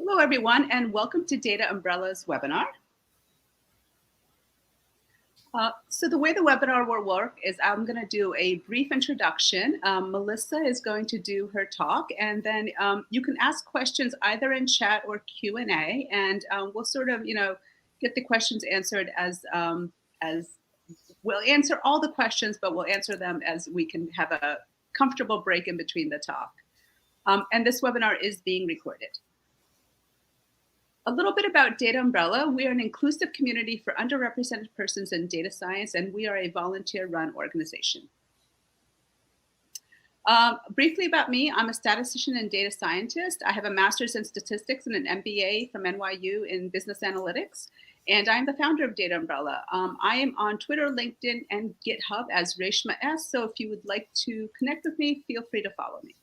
Hello, everyone, and welcome to Data Umbrella's webinar. So the way the webinar will work is I'm going to do a brief introduction. Melissa is going to do her talk, and then you can ask questions either in chat or Q&A, and we'll sort of, get the questions answered as we'll answer all the questions, but we'll answer them as we can have a comfortable break in between the talk. And this webinar is being recorded. A little bit about Data Umbrella. We are an inclusive community for underrepresented persons in data science, and we are a volunteer-run organization. Briefly about me, I'm a statistician and data scientist. I have a master's in statistics and an MBA from NYU in business analytics, and I'm the founder of Data Umbrella. I am on Twitter, LinkedIn, and GitHub as Reshama S, so if you would like to connect with me, feel free to follow me.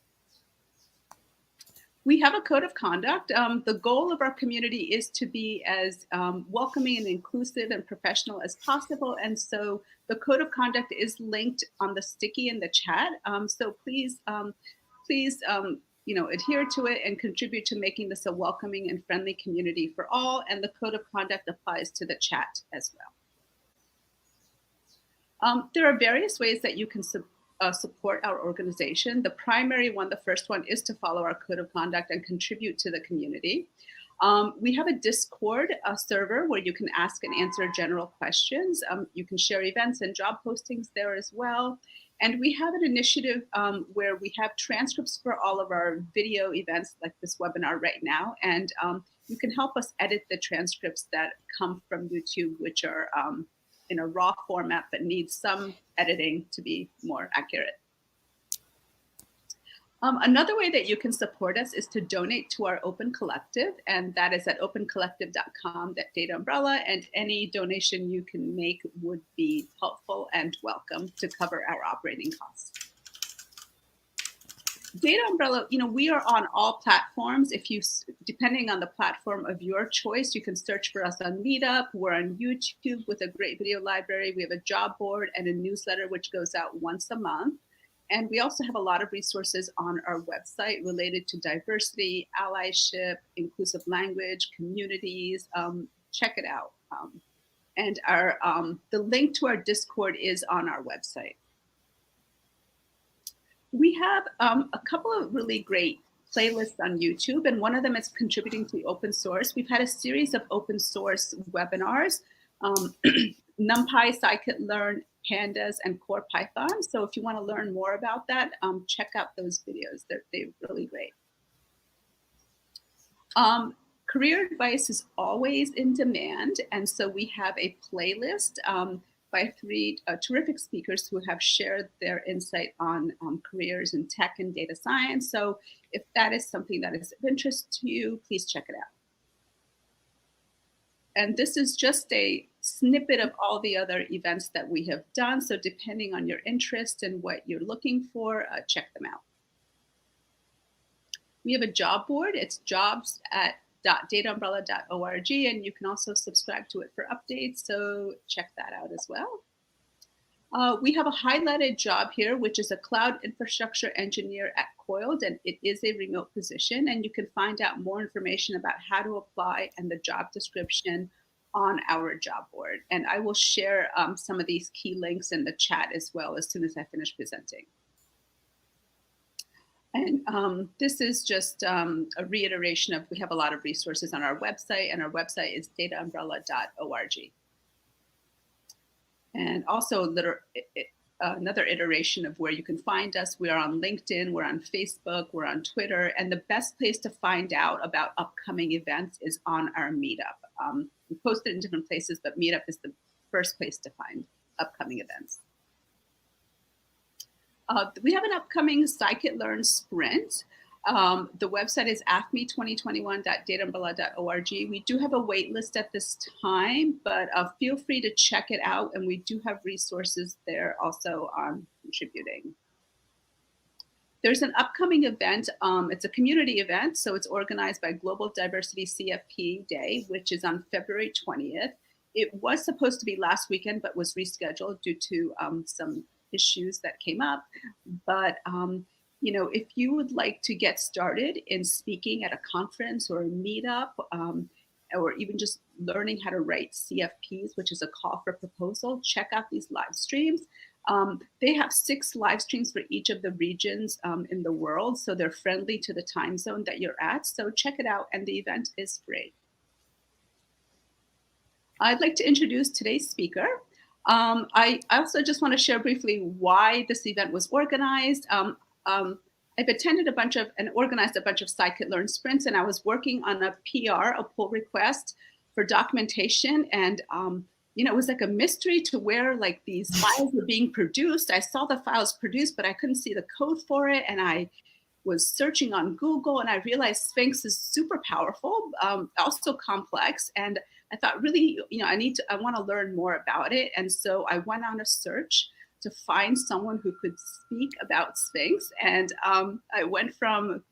We have a code of conduct. The goal of our community is to be as welcoming and inclusive and professional as possible. And so the code of conduct is linked on the sticky in the chat. So please, adhere to it and contribute to making this a welcoming and friendly community for all. And the code of conduct applies to the chat as well. There are various ways that you can support our organization. The primary one, the first one, is to follow our code of conduct and contribute to the community. We have a Discord server where you can ask and answer general questions. You can share events and job postings there as well. And we have an initiative where we have transcripts for all of our video events like this webinar right now. And you can help us edit the transcripts that come from YouTube, which are in a raw format but needs some editing to be more accurate. Another way that you can support us is to donate to our Open Collective, and that is at opencollective.com/Data Umbrella, and any donation you can make would be helpful and welcome to cover our operating costs. Data Umbrella, we are on all platforms. Depending on the platform of your choice, you can search for us on Meetup. We're on YouTube with a great video library. We have a job board and a newsletter which goes out once a month. And we also have a lot of resources on our website related to diversity, allyship, inclusive language, communities. Check it out. And the link to our Discord is on our website. We have a couple of really great playlists on YouTube, and one of them is contributing to open source. We've had a series of open source webinars, NumPy, scikit-learn, pandas, and core Python. So if you want to learn more about that, check out those videos. They're really great. Career advice is always in demand, and so we have a playlist by three terrific speakers who have shared their insight on careers in tech and data science. So if that is something that is of interest to you, please check it out. And this is just a snippet of all the other events that we have done. So depending on your interest and what you're looking for, check them out. We have a job board. It's jobs.dataumbrella.org, and you can also subscribe to it for updates, so check that out as well. We have a highlighted job here, which is a cloud infrastructure engineer at Coiled, and it is a remote position, and you can find out more information about how to apply and the job description on our job board. And I will share some of these key links in the chat as well as soon as I finish presenting. And this is just a reiteration of, we have a lot of resources on our website, and our website is dataumbrella.org. And also another iteration of where you can find us. We are on LinkedIn, we're on Facebook, we're on Twitter, and the best place to find out about upcoming events is on our Meetup. We post it in different places, but Meetup is the first place to find upcoming events. We have an upcoming scikit-learn sprint. The website is afme2021.dataumbrella.org. We do have a wait list at this time, but feel free to check it out. And we do have resources there also on contributing. There's an upcoming event. It's a community event, so it's organized by Global Diversity CFP Day, which is on February 20th. It was supposed to be last weekend, but was rescheduled due to some issues that came up. But if you would like to get started in speaking at a conference or a meetup, or even just learning how to write CFPs, which is a call for proposal, check out these live streams. They have 6 live streams for each of the regions in the world, so they're friendly to the time zone that you're at. So check it out, and the event is free. I'd like to introduce today's speaker. I also just want to share briefly why this event was organized. I've attended a bunch of and organized a bunch of scikit-learn sprints, and I was working on a PR, a pull request for documentation, and it was like a mystery to where like these files were being produced. I saw the files produced, but I couldn't see the code for it, and I was searching on Google, and I realized Sphinx is super powerful, also complex, and I thought really, I want to learn more about it, and so I went on a search to find someone who could speak about Sphinx, and I went from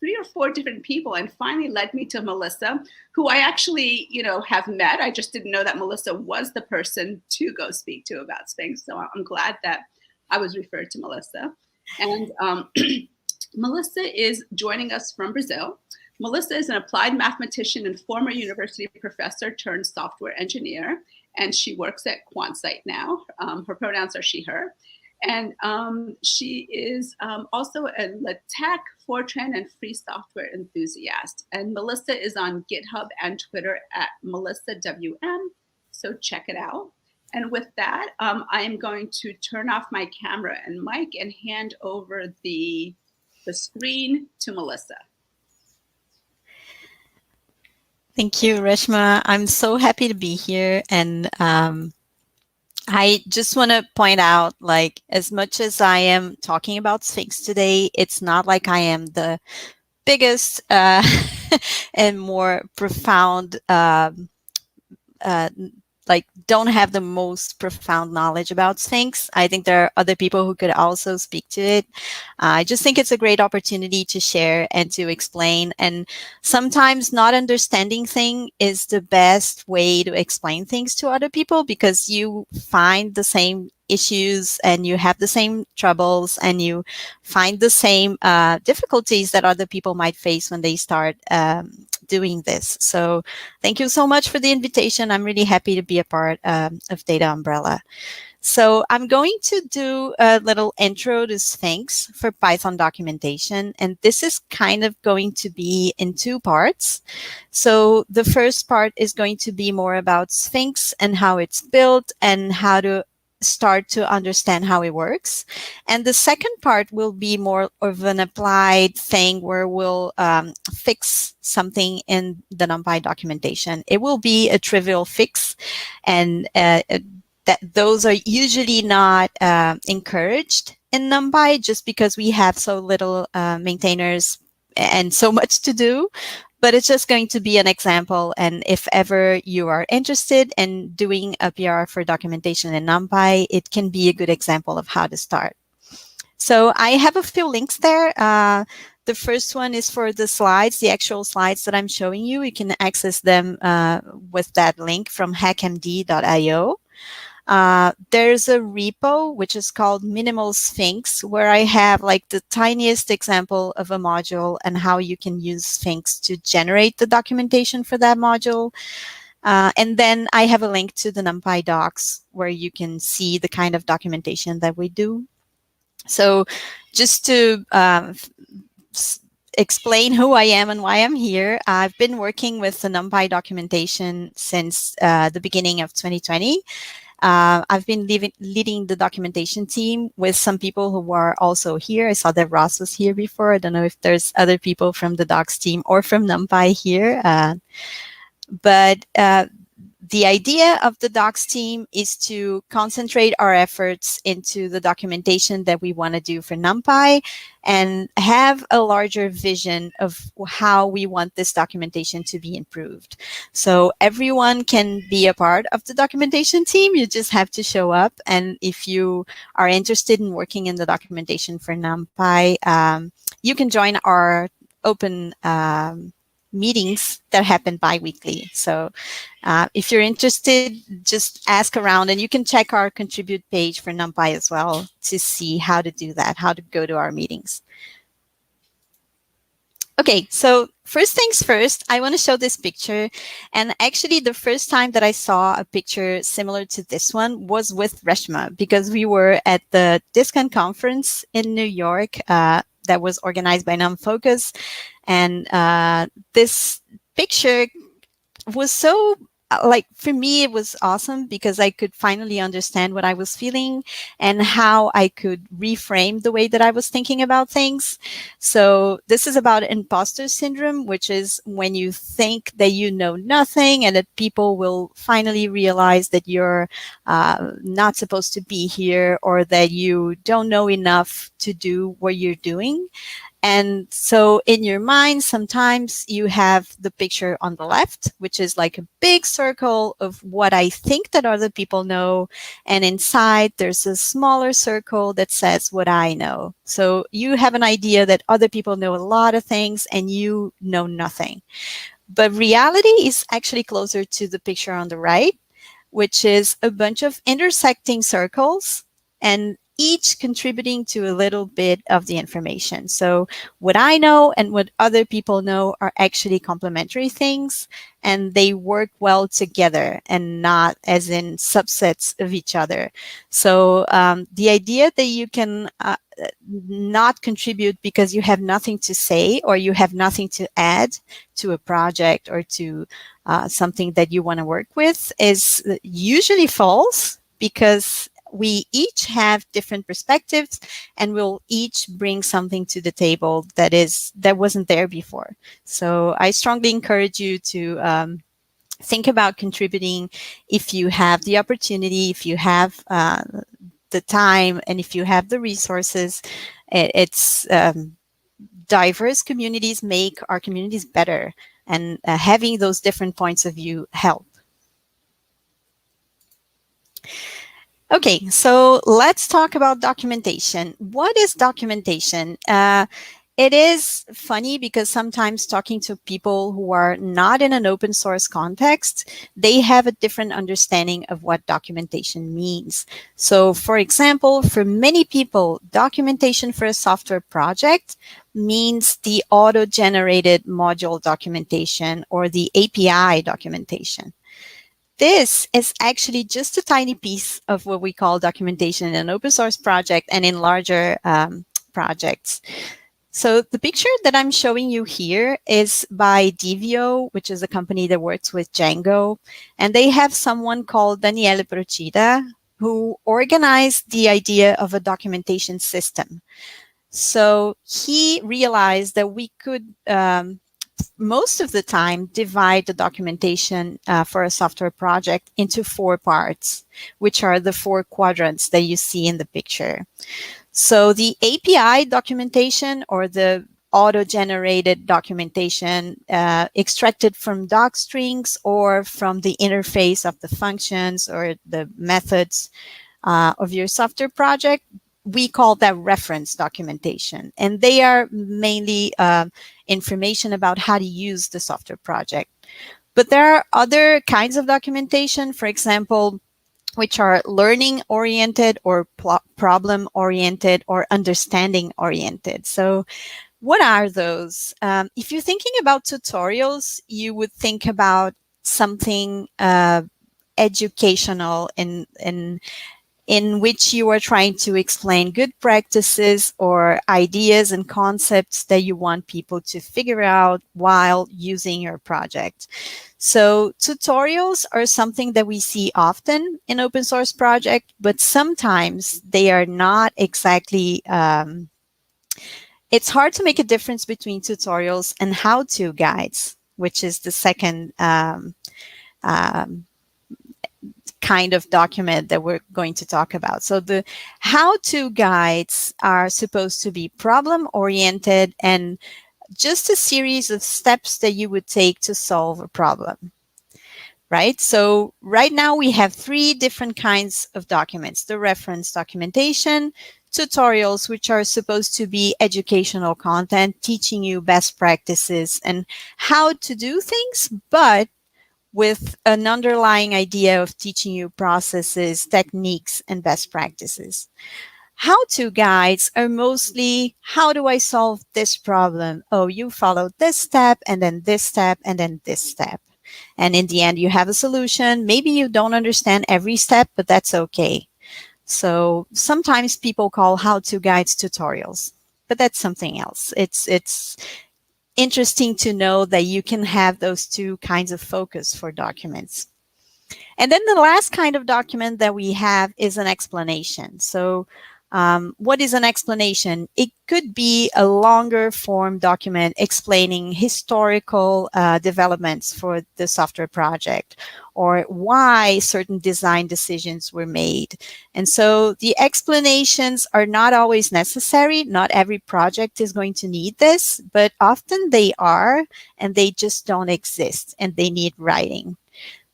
3 or 4 different people, and finally led me to Melissa, who I actually, have met. I just didn't know that Melissa was the person to go speak to about Sphinx, so I'm glad that I was referred to Melissa. And Melissa is joining us from Brazil. Melissa is an applied mathematician and former university professor turned software engineer, and she works at QuantSight now. Her pronouns are she, her. And she is also a LaTeX, Fortran, and free software enthusiast. And Melissa is on GitHub and Twitter at MelissaWM, so check it out. And with that, I am going to turn off my camera and mic and hand over the screen to Melissa. Thank you, Reshama. I'm so happy to be here. And I just want to point out, like, as much as I am talking about Sphinx today, it's not like I am the biggest and more profound like don't have the most profound knowledge about Sphinx. I think there are other people who could also speak to it. I just think it's a great opportunity to share and to explain. And sometimes not understanding things is the best way to explain things to other people, because you find the same issues and you have the same troubles and you find the same difficulties that other people might face when they start doing this. So thank you so much for the invitation. I'm really happy to be a part of Data Umbrella. So I'm going to do a little intro to Sphinx for Python documentation. And this is kind of going to be in 2 parts. So the first part is going to be more about Sphinx and how it's built and how to start to understand how it works. And the second part will be more of an applied thing where we'll fix something in the NumPy documentation. It will be a trivial fix, and that those are usually not encouraged in NumPy just because we have so little maintainers and so much to do. But it's just going to be an example. And if ever you are interested in doing a PR for documentation in NumPy, it can be a good example of how to start. So I have a few links there. The first one is for the slides, the actual slides that I'm showing you. You can access them with that link from hackmd.io. There's a repo, which is called MinimalSphinx, where I have like the tiniest example of a module and how you can use Sphinx to generate the documentation for that module. And then I have a link to the NumPy docs where you can see the kind of documentation that we do. So just to explain who I am and why I'm here, I've been working with the NumPy documentation since the beginning of 2020. I've been leading the documentation team with some people who are also here. I saw that Ross was here before. I don't know if there's other people from the docs team or from NumPy here. But the idea of the docs team is to concentrate our efforts into the documentation that we want to do for NumPy and have a larger vision of how we want this documentation to be improved. So everyone can be a part of the documentation team. You just have to show up. And if you are interested in working in the documentation for NumPy, you can join our open meetings that happen bi-weekly. So if you're interested, just ask around, and you can check our contribute page for NumPy as well to see how to do that, how to go to our meetings. Okay, so first things first, I want to show this picture. And actually, the first time that I saw a picture similar to this one was with Reshama, because we were at the DISCON conference in New York that was organized by NumFocus. And this picture was so like, for me it was awesome because I could finally understand what I was feeling and how I could reframe the way that I was thinking about things. So this is about imposter syndrome, which is when you think that you know nothing and that people will finally realize that you're not supposed to be here, or that you don't know enough to do what you're doing. And so in your mind, sometimes you have the picture on the left, which is like a big circle of what I think that other people know. And inside, there's a smaller circle that says what I know. So you have an idea that other people know a lot of things and you know nothing. But reality is actually closer to the picture on the right, which is a bunch of intersecting circles, and each contributing to a little bit of the information. So what I know and what other people know are actually complementary things, and they work well together and not as in subsets of each other. So the idea that you can not contribute because you have nothing to say or you have nothing to add to a project or to something that you want to work with is usually false, because we each have different perspectives and we'll each bring something to the table that wasn't there before. So I strongly encourage you to think about contributing if you have the opportunity, if you have the time, and if you have the resources. It's diverse communities make our communities better, and having those different points of view help. Okay, so let's talk about documentation. What is documentation? It is funny because sometimes talking to people who are not in an open source context, they have a different understanding of what documentation means. So for example, for many people, documentation for a software project means the auto-generated module documentation or the API documentation. This is actually just a tiny piece of what we call documentation in an open source project and in larger projects. So the picture that I'm showing you here is by Divio, which is a company that works with Django. And they have someone called Daniele Procida who organized the idea of a documentation system. So he realized that we could most of the time divide the documentation for a software project into 4 parts, which are the 4 quadrants that you see in the picture. So the API documentation, or the auto-generated documentation extracted from docstrings or from the interface of the functions or the methods of your software project, we call that reference documentation. And they are mainly information about how to use the software project. But there are other kinds of documentation, for example, which are learning oriented or problem oriented or understanding oriented. So what are those? If you're thinking about tutorials, you would think about something educational in which you are trying to explain good practices or ideas and concepts that you want people to figure out while using your project. So tutorials are something that we see often in open source project, but sometimes they are not exactly, it's hard to make a difference between tutorials and how-to guides, which is the second kind of document that we're going to talk about. So the how-to guides are supposed to be problem-oriented and just a series of steps that you would take to solve a problem, right? So right now we have 3 different kinds of documents: the reference documentation, tutorials, which are supposed to be educational content, teaching you best practices and how to do things, but with an underlying idea of teaching you processes, techniques, and best practices. How-to guides are mostly, how do I solve this problem? Oh, you followed this step, and then this step, and then this step. And in the end, you have a solution. Maybe you don't understand every step, but that's okay. So sometimes people call how-to guides tutorials, but that's something else. It's interesting to know that you can have those two kinds of focus for documents. And then the last kind of document that we have is an explanation. So what is an explanation? It could be a longer form document explaining historical developments for the software project, or why certain design decisions were made. And so the explanations are not always necessary. Not every project is going to need this, but often they are, and they just don't exist, and they need writing.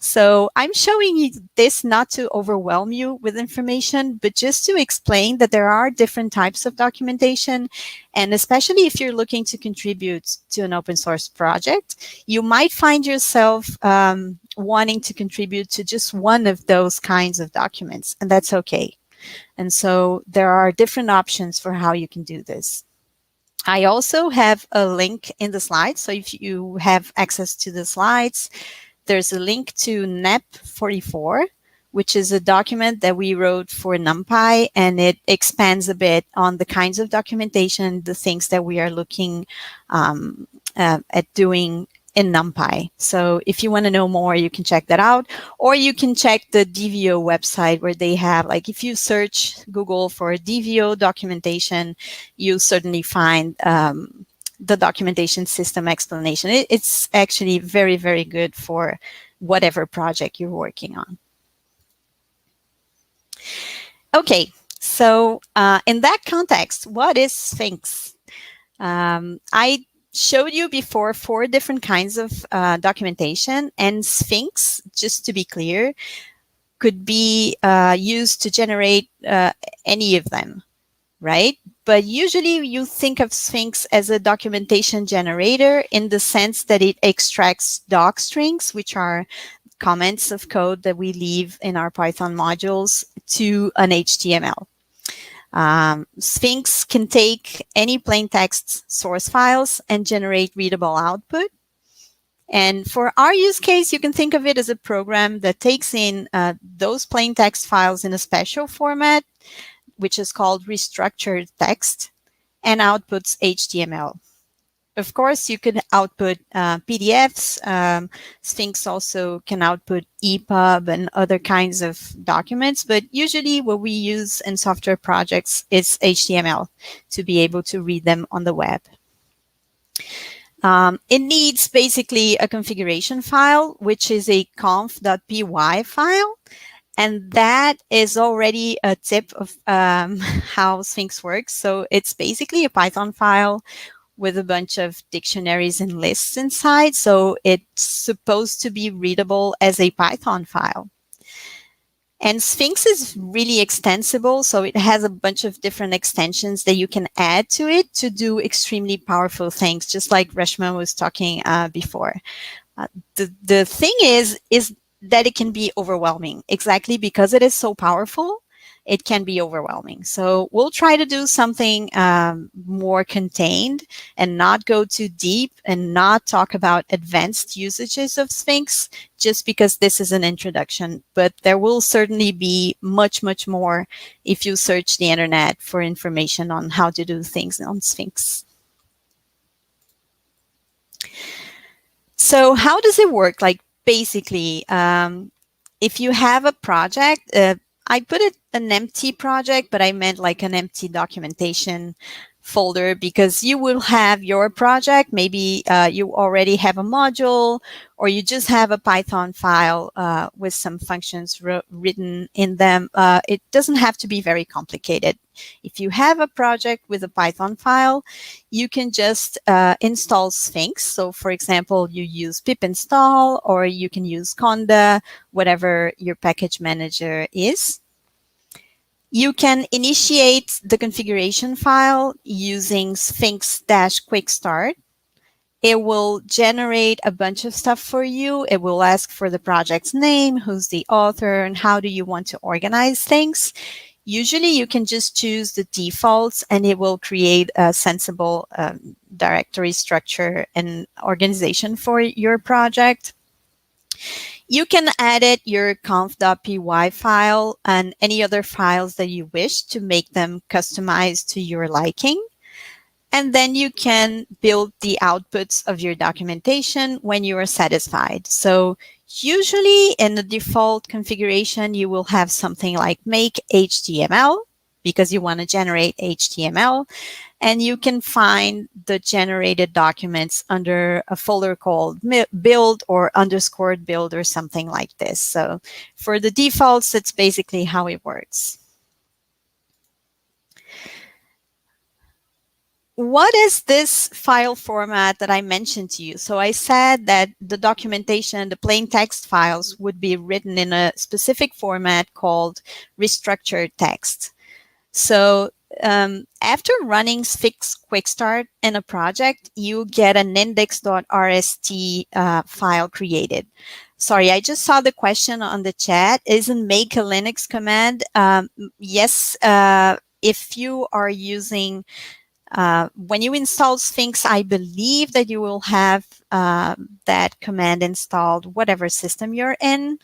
So I'm showing you this not to overwhelm you with information, but just to explain that there are different types of documentation. And especially if you're looking to contribute to an open source project, you might find yourself wanting to contribute to just one of those kinds of documents, and that's okay. And so there are different options for how you can do this. I also have a link in the slides. So if you have access to the slides, there's a link to NEP44, which is a document that we wrote for NumPy, and it expands a bit on the kinds of documentation, the things that we are looking at doing in NumPy. So if you want to know more, you can check that out, or you can check the DVO website, where they have, like, if you search Google for DVO documentation, you certainly find the documentation system explanation. It's actually very, very good for whatever project you're working on. Okay, so in that context, what is Sphinx? I showed you before 4 different kinds of documentation, and Sphinx, just to be clear, could be used to generate any of them, right? But usually you think of Sphinx as a documentation generator in the sense that it extracts docstrings, which are comments of code that we leave in our Python modules, to an HTML. Sphinx can take any plain text source files and generate readable output. And for our use case, you can think of it as a program that takes in those plain text files in a special format, which is called reStructuredText, and outputs HTML. Of course, you could output PDFs. Sphinx also can output EPUB and other kinds of documents, but usually what we use in software projects is HTML to be able to read them on the web. It needs basically a configuration file, which is a conf.py file. And that is already a tip of how Sphinx works. So it's basically a Python file with a bunch of dictionaries and lists inside. So it's supposed to be readable as a Python file. And Sphinx is really extensible. So it has a bunch of different extensions that you can add to it to do extremely powerful things, just like Reshama was talking before. The thing is that it can be overwhelming. Exactly because it is so powerful, it can be overwhelming. So we'll try to do something more contained and not go too deep and not talk about advanced usages of Sphinx, just because this is an introduction. But there will certainly be much, much more if you search the internet for information on how to do things on Sphinx. So how does it work? Like, basically, if you have a project, I put it an empty project, but I meant like an empty documentation folder, because you will have your project. Maybe you already have a module, or you just have a Python file with some functions written in them. It doesn't have to be very complicated. If you have a project with a Python file, you can just install Sphinx. So for example, you use pip install, or you can use conda, whatever your package manager is. You can initiate the configuration file using sphinx-quickstart. It will generate a bunch of stuff for you. It will ask for the project's name, who's the author, and how do you want to organize things. Usually you can just choose the defaults and it will create a sensible directory structure and organization for your project. You can edit your conf.py file and any other files that you wish to make them customized to your liking. And then you can build the outputs of your documentation when you are satisfied. So usually in the default configuration, you will have something like make HTML because you want to generate HTML. And you can find the generated documents under a folder called build or underscored build or something like this. So for the defaults, that's basically how it works. What is this file format that I mentioned to you? So I said that the documentation, the plain text files would be written in a specific format called reStructuredText. So after running Sphinx Quick Start in a project, you get an index.rst file created. Sorry, I just saw the question on the chat. Isn't make a Linux command? Yes, if you are using when you install Sphinx, I believe that you will have that command installed, whatever system you're in.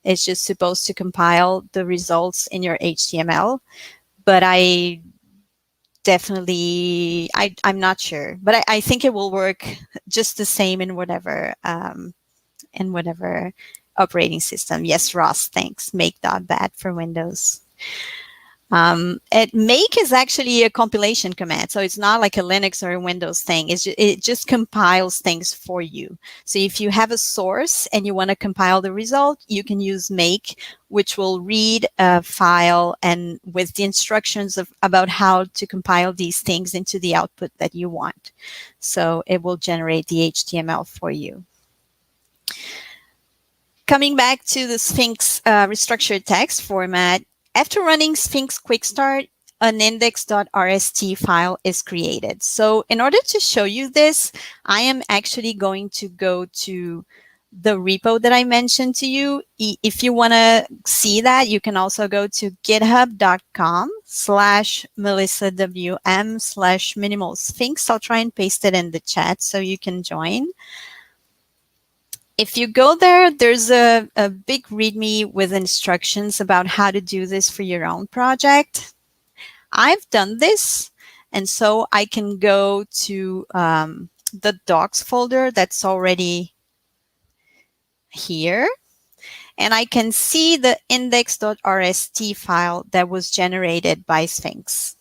It's just supposed to compile the results in your HTML. But I'm not sure. But I think it will work just the same in whatever operating system. Yes, Ross, thanks. Make.bat for Windows. Make is actually a compilation command. So it's not like a Linux or a Windows thing. It just compiles things for you. So if you have a source and you want to compile the result, you can use make, which will read a file and with the instructions about how to compile these things into the output that you want. So it will generate the HTML for you. Coming back to the Sphinx restructured text format, after running Sphinx Quick Start, an index.rst file is created. So in order to show you this, I am actually going to go to the repo that I mentioned to you. If you want to see that, you can also go to github.com/melissawm/minimalsphinx. I'll try and paste it in the chat so you can join. If you go there, there's a big README with instructions about how to do this for your own project. I've done this, and so I can go to the docs folder that's already here, and I can see the index.rst file that was generated by Sphinx.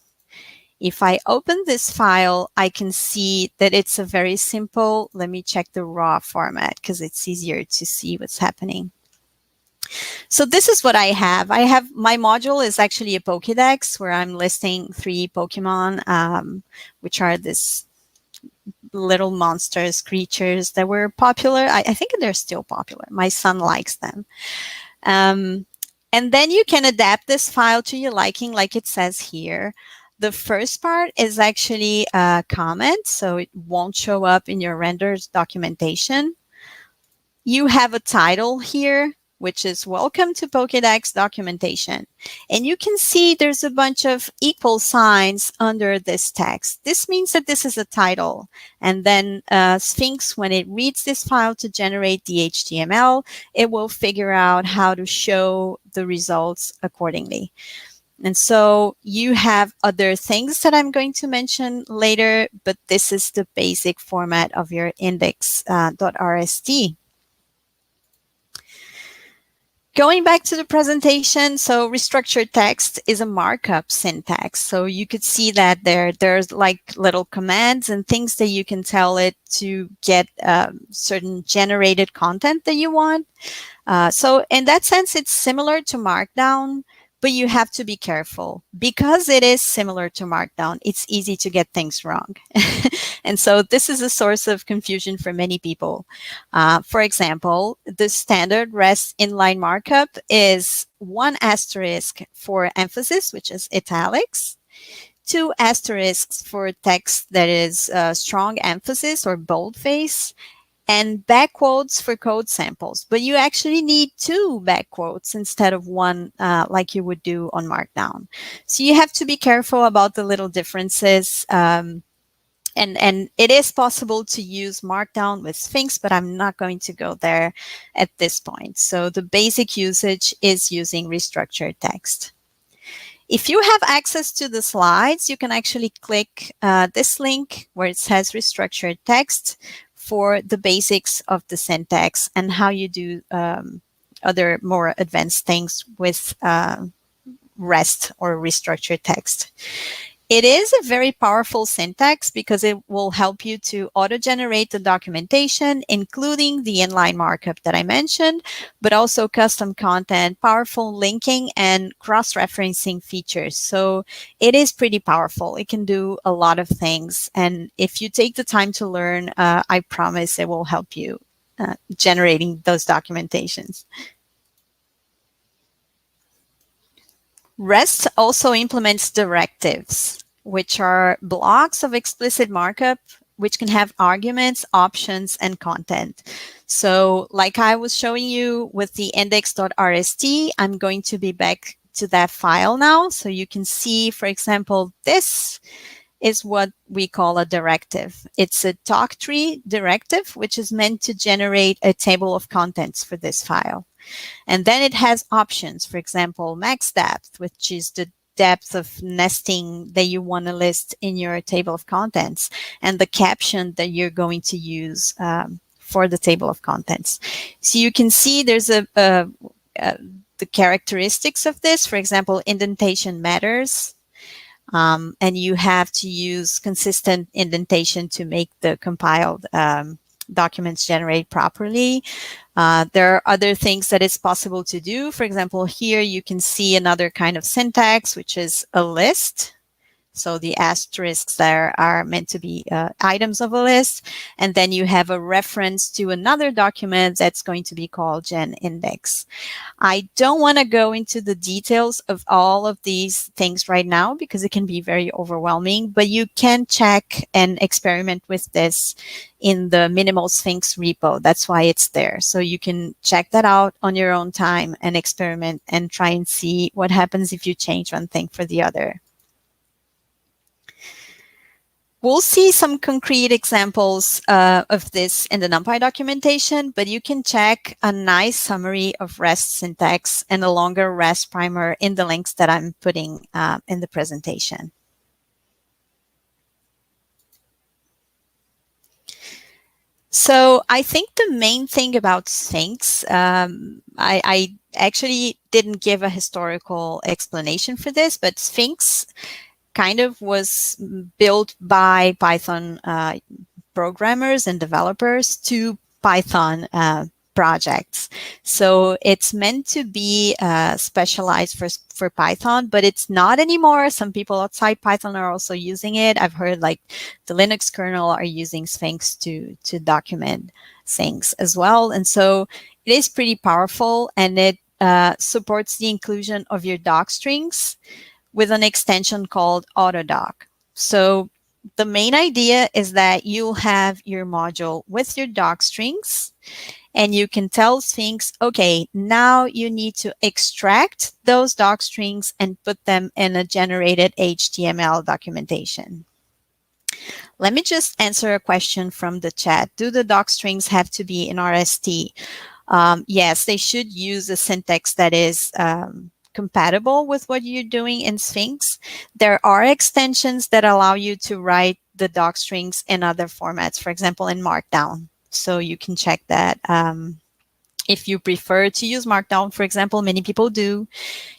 If I open this file, I can see that it's a very simple, let me check the raw format because it's easier to see what's happening. So this is what I have. My module is actually a Pokédex where I'm listing 3 Pokemon, which are this little monsters, creatures that were popular. I think they're still popular. My son likes them. And then you can adapt this file to your liking, like it says here. The first part is actually a comment, so it won't show up in your renders documentation. You have a title here, which is Welcome to Pokédex Documentation. And you can see there's a bunch of equal signs under this text. This means that this is a title. And then Sphinx, when it reads this file to generate the HTML, it will figure out how to show the results accordingly. And so you have other things that I'm going to mention later, but this is the basic format of your index.rst. Going back to the presentation, so restructured text is a markup syntax. So you could see that there's like little commands and things that you can tell it to get certain generated content that you want. So in that sense, it's similar to Markdown, but you have to be careful. Because it is similar to Markdown, it's easy to get things wrong. And so this is a source of confusion for many people. For example, the standard REST inline markup is 1 asterisk for emphasis, which is italics, 2 asterisks for text that is strong emphasis or boldface, and back quotes for code samples. But you actually need 2 back quotes instead of 1 like you would do on Markdown. So you have to be careful about the little differences. And it is possible to use Markdown with Sphinx, but I'm not going to go there at this point. So the basic usage is using restructured text. If you have access to the slides, you can actually click this link where it says restructured text for the basics of the syntax and how you do other more advanced things with REST or restructured text. It is a very powerful syntax because it will help you to auto-generate the documentation, including the inline markup that I mentioned, but also custom content, powerful linking, and cross-referencing features. So it is pretty powerful. It can do a lot of things. And if you take the time to learn, I promise it will help you generating those documentations. REST also implements directives, which are blocks of explicit markup, which can have arguments, options, and content. So like I was showing you with the index.rst, I'm going to be back to that file now. So you can see, for example, this is what we call a directive. It's a talk tree directive, which is meant to generate a table of contents for this file. And then it has options, for example, max depth, which is the depth of nesting that you want to list in your table of contents, and the caption that you're going to use for the table of contents. So you can see there's the characteristics of this. For example, indentation matters. And you have to use consistent indentation to make the compiled documents generate properly. There are other things that it's possible to do. For example, here you can see another kind of syntax, which is a list. So the asterisks there are meant to be items of a list. And then you have a reference to another document that's going to be called GenIndex. I don't want to go into the details of all of these things right now because it can be very overwhelming, but you can check and experiment with this in the MinimalSphinx repo. That's why it's there. So you can check that out on your own time and experiment and try and see what happens if you change one thing for the other. We'll see some concrete examples of this in the NumPy documentation, but you can check a nice summary of REST syntax and a longer REST primer in the links that I'm putting in the presentation. So I think the main thing about Sphinx, I actually didn't give a historical explanation for this, but Sphinx kind of was built by Python programmers and developers to Python projects. So it's meant to be specialized for Python, but it's not anymore. Some people outside Python are also using it. I've heard like the Linux kernel are using Sphinx to document things as well. And so it is pretty powerful, and it supports the inclusion of your docstrings with an extension called autodoc. So the main idea is that you'll have your module with your docstrings, and you can tell Sphinx, okay, now you need to extract those docstrings and put them in a generated HTML documentation. Let me just answer a question from the chat. Do the docstrings have to be in RST? Yes, they should use a syntax that is compatible with what you're doing in Sphinx. There are extensions that allow you to write the docstrings in other formats, for example, in Markdown. So you can check that. If you prefer to use Markdown, for example, many people do,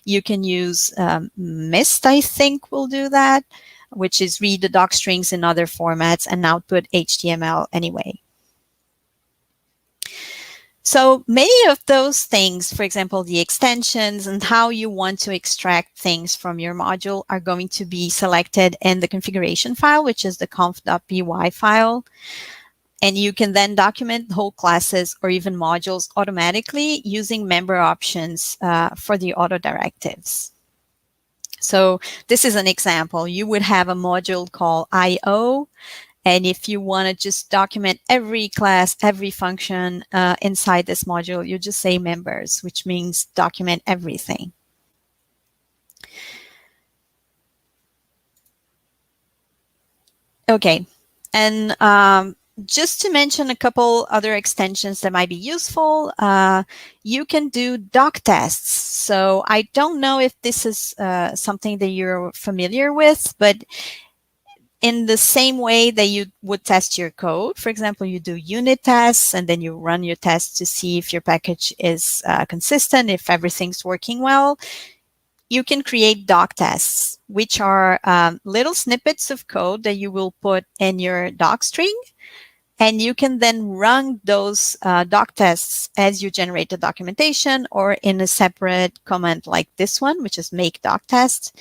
you can use Mist, I think will do that, which is read the docstrings in other formats and output HTML anyway. So many of those things, for example, the extensions and how you want to extract things from your module are going to be selected in the configuration file, which is the conf.py file. And you can then document whole classes or even modules automatically using member options for the auto directives. So this is an example. You would have a module called IO, And if you want to just document every class, every function inside this module, you just say members, which means document everything. Okay, and just to mention a couple other extensions that might be useful, you can do doctests. So I don't know if this is something that you're familiar with, but in the same way that you would test your code, for example, you do unit tests and then you run your tests to see if your package is consistent, if everything's working well. You can create doc tests, which are little snippets of code that you will put in your docstring. And you can then run those doc tests as you generate the documentation or in a separate command like this one, which is make doc test.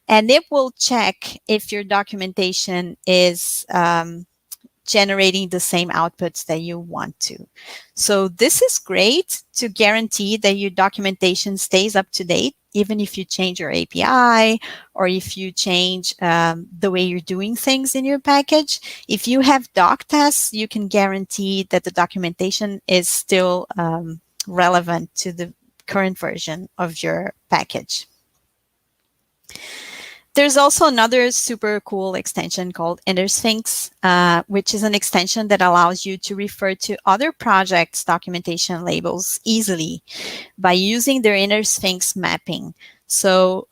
And it will check if your documentation is generating the same outputs that you want to. So this is great to guarantee that your documentation stays up to date, even if you change your API or if you change the way you're doing things in your package. If you have doc tests, you can guarantee that the documentation is still relevant to the current version of your package. There's also another super cool extension called InterSphinx, which is an extension that allows you to refer to other projects' documentation labels easily by using their InterSphinx mapping. So,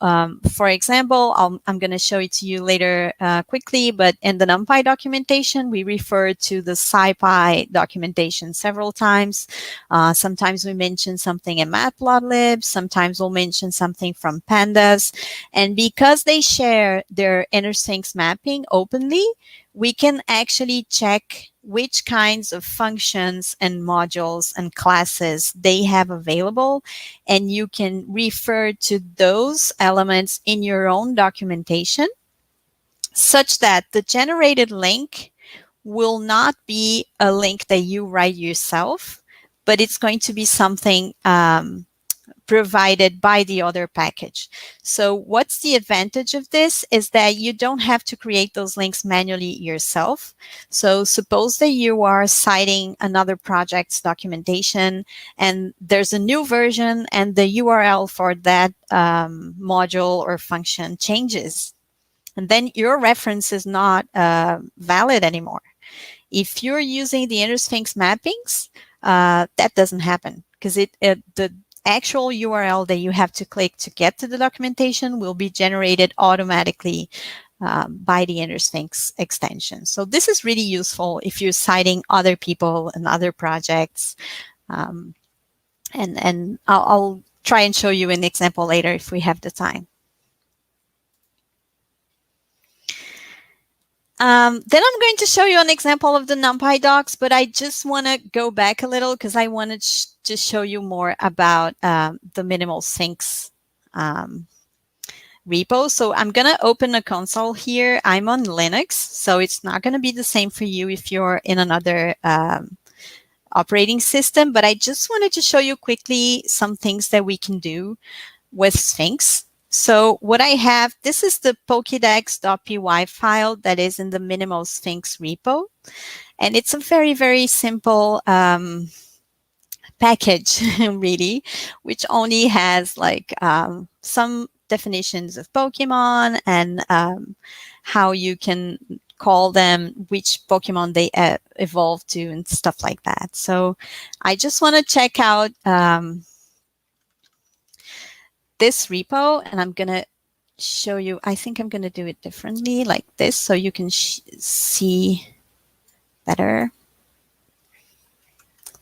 for example, I'm going to show it to you later quickly, but in the NumPy documentation, we refer to the SciPy documentation several times. Sometimes we mention something in Matplotlib, sometimes we'll mention something from Pandas, and because they share their InterSphinx mapping openly, we can actually check which kinds of functions and modules and classes they have available. And you can refer to those elements in your own documentation such that the generated link will not be a link that you write yourself, but it's going to be something provided by the other package. So what's the advantage of this is that you don't have to create those links manually yourself. So suppose that you are citing another project's documentation and there's a new version and the URL for that module or function changes. And then your reference is not valid anymore. If you're using the InterSphinx mappings, that doesn't happen because the actual URL that you have to click to get to the documentation will be generated automatically by the InterSphinx extension. So this is really useful if you're citing other people and other projects. And I'll try and show you an example later if we have the time. Then I'm going to show you an example of the NumPy docs, but I just want to go back a little because I wanted to show you more about the MinimalSphinx repo. So I'm going to open a console here. I'm on Linux, so it's not going to be the same for you if you're in another operating system, but I just wanted to show you quickly some things that we can do with Sphinx. So what I have, this is the pokédex.py file that is in the MinimalSphinx repo. And it's a very, very simple package, really, which only has like some definitions of Pokemon and how you can call them, which Pokemon they evolve to and stuff like that. So I just want to check out this repo, and I'm going to show you, I think I'm going to do it differently like this so you can see better.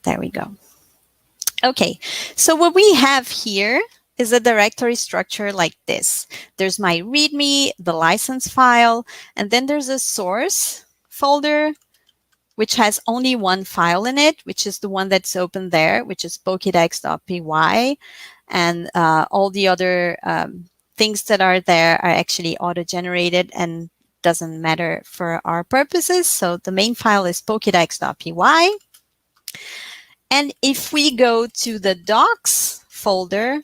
There we go. Okay, so what we have here is a directory structure like this. There's my README, the license file, and then there's a source folder which has only one file in it, which is the one that's open there, which is pokédex.py. And all the other things that are there are actually auto-generated and doesn't matter for our purposes. So the main file is pokédex.py. And if we go to the docs folder,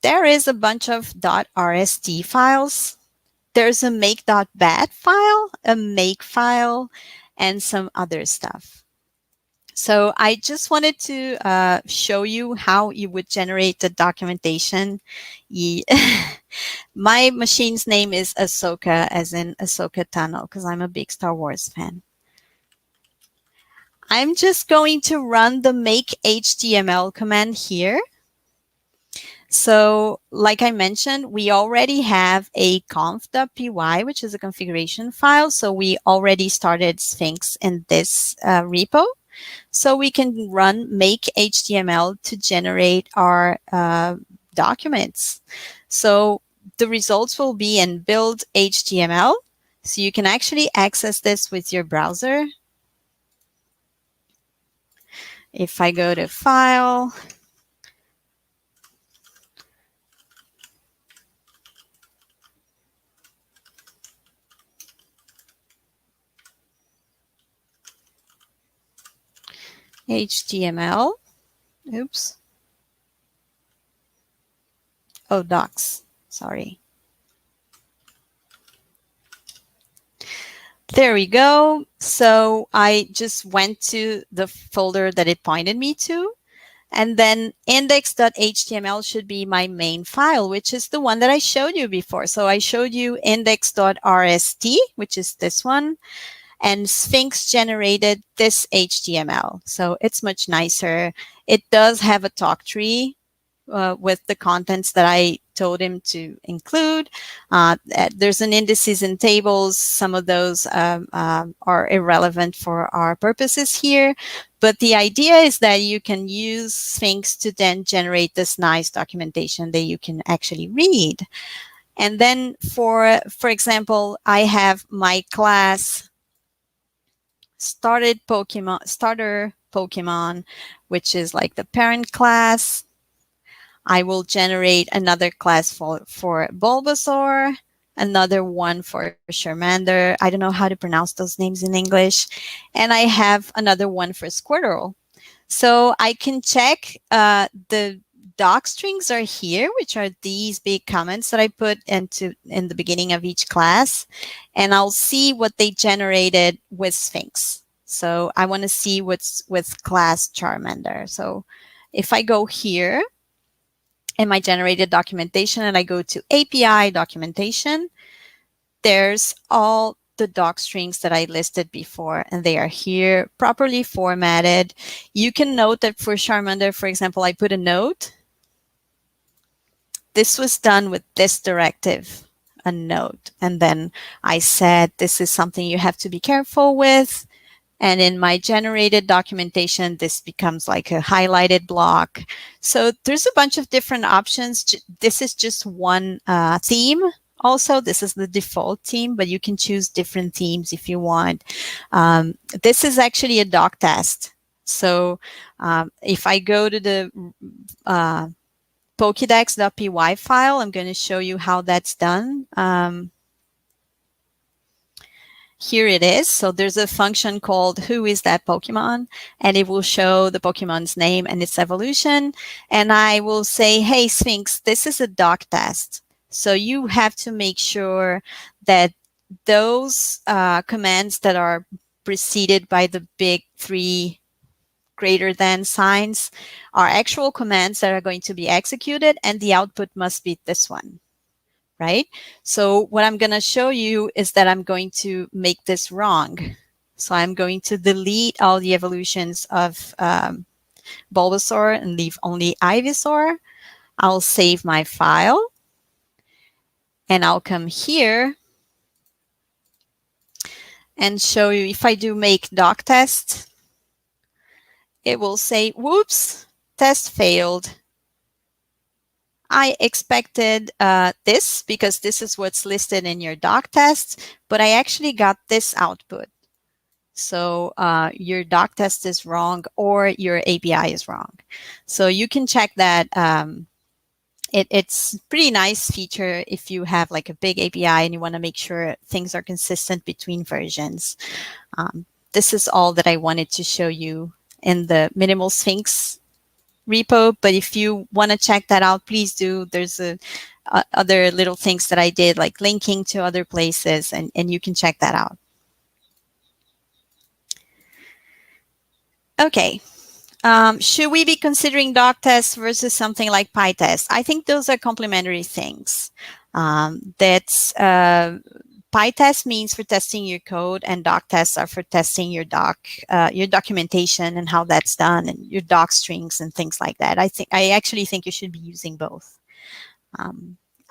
there is a bunch of .rst files there's a make.bat file, a make file, and some other stuff. So I just wanted to show you how you would generate the documentation. My machine's name is Ahsoka, as in Ahsoka Tano, because I'm a big Star Wars fan. I'm just going to run the make HTML command here. So like I mentioned, we already have a conf.py, which is a configuration file. So we already started Sphinx in this repo. So we can run make HTML to generate our documents. So the results will be in build HTML. So you can actually access this with your browser. If I go to File, HTML, oops. Oh, docs, sorry. There we go. So I just went to the folder that it pointed me to. And then index.html should be my main file, which is the one that I showed you before. So I showed you index.rst, which is this one. And Sphinx generated this HTML. So it's much nicer. It does have a talk tree with the contents that I told him to include. There's an indices and tables. Some of those are irrelevant for our purposes here. But the idea is that you can use Sphinx to then generate this nice documentation that you can actually read. And then for example, I have my class starter Pokemon, which is like the parent class. I will generate another class for Bulbasaur, another one for Charmander. I don't know how to pronounce those names in English. And I have another one for Squirtle. So I can check the docstrings are here, which are these big comments that I put in the beginning of each class. And I'll see what they generated with Sphinx. So I want to see what's with class Charmander. So if I go here, in my generated documentation and I go to API documentation, there's all the docstrings that I listed before, and they are here properly formatted. You can note that for Charmander, for example, I put a note. This was done with this directive, a note. And then I said, this is something you have to be careful with. And in my generated documentation, this becomes like a highlighted block. So there's a bunch of different options. This is just one theme. Also, this is the default theme, but you can choose different themes if you want. This is actually a doctest. So if I go to the pokédex.py file, I'm going to show you how that's done. Here it is. So there's a function called who is that Pokemon, and it will show the Pokemon's name and its evolution. And I will say, hey, Sphinx, this is a doc test. So you have to make sure that those commands that are preceded by the big three greater than signs are actual commands that are going to be executed, and the output must be this one. Right? So what I'm going to show you is that I'm going to make this wrong. So I'm going to delete all the evolutions of Bulbasaur and leave only Ivysaur. I'll save my file. And I'll come here and show you if I do make doc test, it will say, whoops, test failed. I expected this because this is what's listed in your doc test, but I actually got this output. So your doc test is wrong or your API is wrong. So you can check that. It's a pretty nice feature if you have like a big API and you want to make sure things are consistent between versions. This is all that I wanted to show you in the MinimalSphinx repo, but if you want to check that out, please do. There's a other little things that I did, like linking to other places, and you can check that out. Okay. Should we be considering doctest versus something like pytest? I think those are complementary things. PyTest means for testing your code, and doctests are for testing your documentation and how that's done, and your docstrings and things like that. I actually think you should be using both.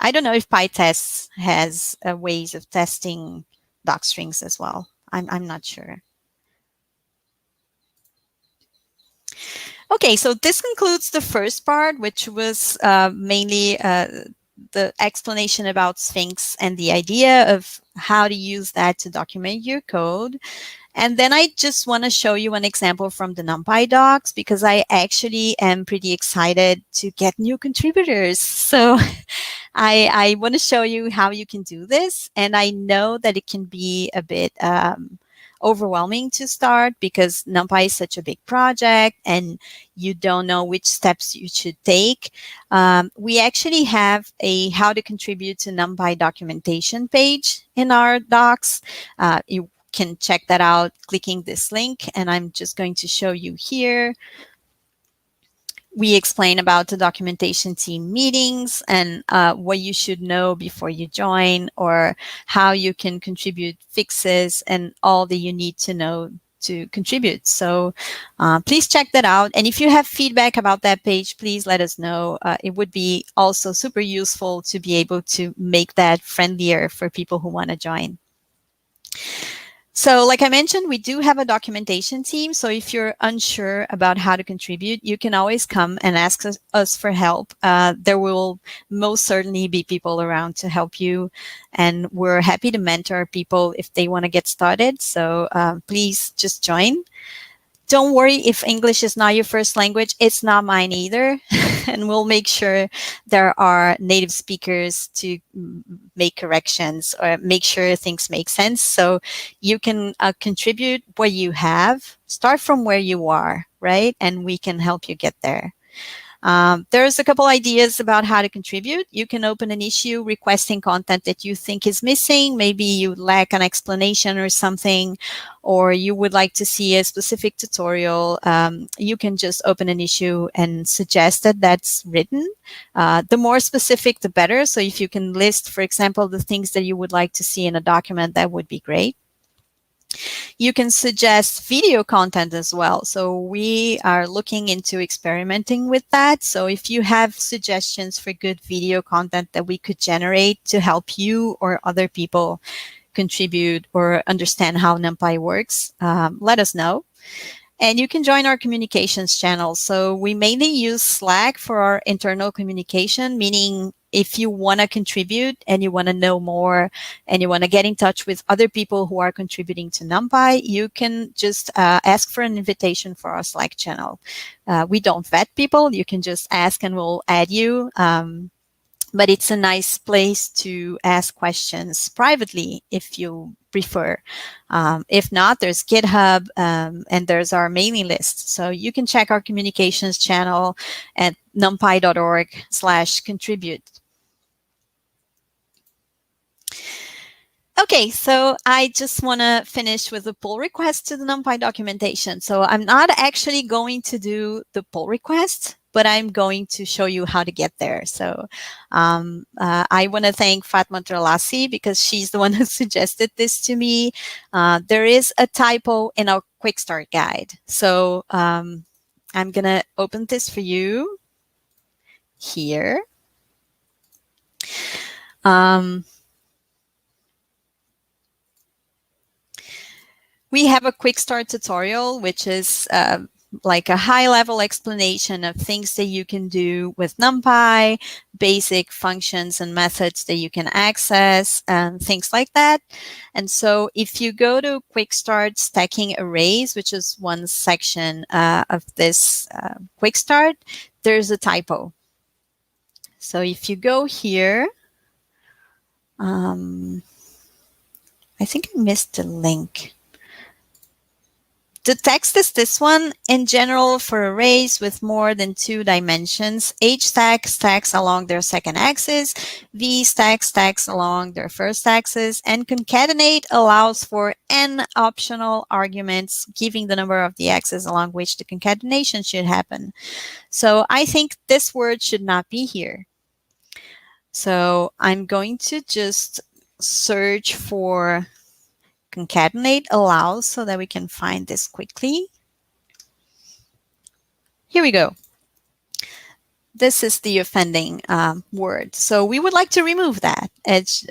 I don't know if PyTest has ways of testing docstrings as well. I'm not sure. Okay, so this concludes the first part, which was mainly the explanation about Sphinx and the idea of how to use that to document your code. And then I just want to show you an example from the NumPy docs, because I actually am pretty excited to get new contributors. So I want to show you how you can do this. And I know that it can be a bit overwhelming to start, because NumPy is such a big project and you don't know which steps you should take. We actually have a how to contribute to NumPy documentation page in our docs. You can check that out clicking this link, and I'm just going to show you here. We explain about the documentation team meetings and what you should know before you join, or how you can contribute fixes and all that you need to know to contribute. So please check that out. And if you have feedback about that page, please let us know. It would be also super useful to be able to make that friendlier for people who want to join. So like I mentioned, we do have a documentation team. So if you're unsure about how to contribute, you can always come and ask us for help. There will most certainly be people around to help you. And we're happy to mentor people if they want to get started. So please just join. Don't worry if English is not your first language. It's not mine either. And we'll make sure there are native speakers to make corrections or make sure things make sense. So you can contribute what you have. Start from where you are, right? And we can help you get there. There's a couple ideas about how to contribute. You can open an issue requesting content that you think is missing. Maybe you lack an explanation or something, or you would like to see a specific tutorial. You can just open an issue and suggest that that's written. The more specific, the better. So if you can list, for example, the things that you would like to see in a document, that would be great. You can suggest video content as well. So we are looking into experimenting with that. So if you have suggestions for good video content that we could generate to help you or other people contribute or understand how NumPy works, let us know. And you can join our communications channel. So we mainly use Slack for our internal communication, meaning if you want to contribute and you want to know more and you want to get in touch with other people who are contributing to NumPy, you can just ask for an invitation for our Slack channel. We don't vet people. You can just ask and we'll add you. But it's a nice place to ask questions privately if you prefer. If not, there's GitHub and there's our mailing list. So you can check our communications channel at numpy.org/contribute. Okay, so I just want to finish with a pull request to the NumPy documentation. So I'm not actually going to do the pull request, but I'm going to show you how to get there. So I want to thank Fatma Tralassi because she's the one who suggested this to me. There is a typo in our quick start guide. So I'm going to open this for you here. We have a quick start tutorial, which is like a high-level explanation of things that you can do with NumPy, basic functions and methods that you can access, and things like that. And so if you go to Quick Start Stacking Arrays, which is one section of this Quick Start, there's a typo. So if you go here, I think I missed the link. The text is this one. In general, for arrays with more than 2 dimensions, H stacks along their second axis, V stacks along their first axis, and concatenate allows for n optional arguments, giving the number of the axes along which the concatenation should happen. So I think this word should not be here. So I'm going to just search for concatenate allows so that we can find this quickly. Here we go. This is the offending word. So we would like to remove that. It's,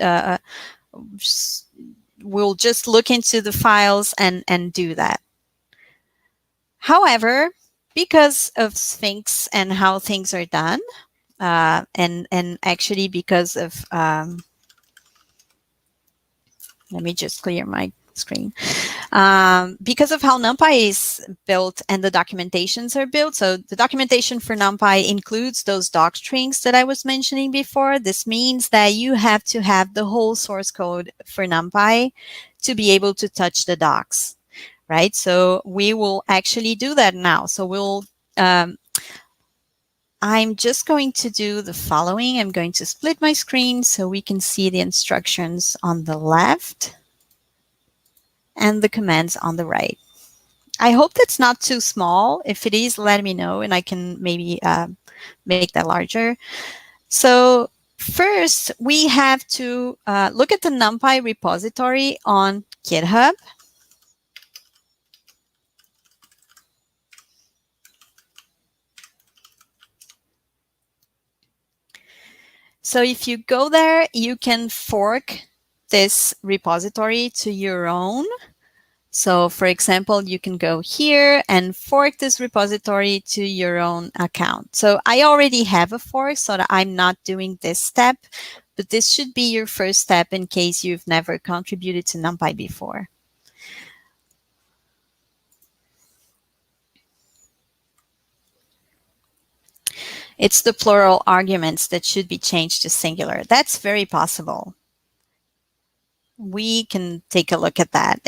we'll just look into the files and do that. However, because of Sphinx and how things are done, and actually because of, let me just clear my screen. Because of how NumPy is built and the documentations are built. So the documentation for NumPy includes those docstrings that I was mentioning before. This means that you have to have the whole source code for NumPy to be able to touch the docs, right? So we will actually do that now. So we'll, I'm just going to do the following. I'm going to split my screen so we can see the instructions on the left and the commands on the right. I hope that's not too small. If it is, let me know and I can maybe make that larger. So first, we have to look at the NumPy repository on GitHub. So if you go there, you can fork this repository to your own. So for example, you can go here and fork this repository to your own account. So I already have a fork, so that I'm not doing this step, but this should be your first step in case you've never contributed to NumPy before. It's the plural arguments that should be changed to singular. That's very possible. We can take a look at that.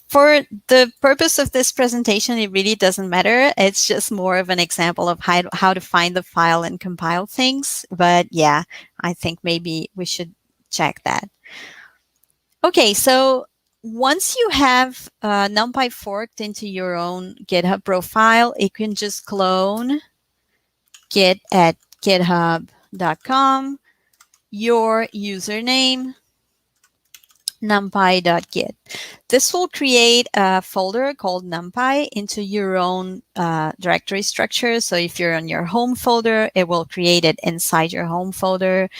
For the purpose of this presentation, it really doesn't matter. It's just more of an example of how to find the file and compile things. But yeah, I think maybe we should check that. Okay, so once you have NumPy forked into your own GitHub profile, you can just clone git at github.com, your username, numpy.git. This will create a folder called NumPy into your own directory structure. So if you're on your home folder, it will create it inside your home folder.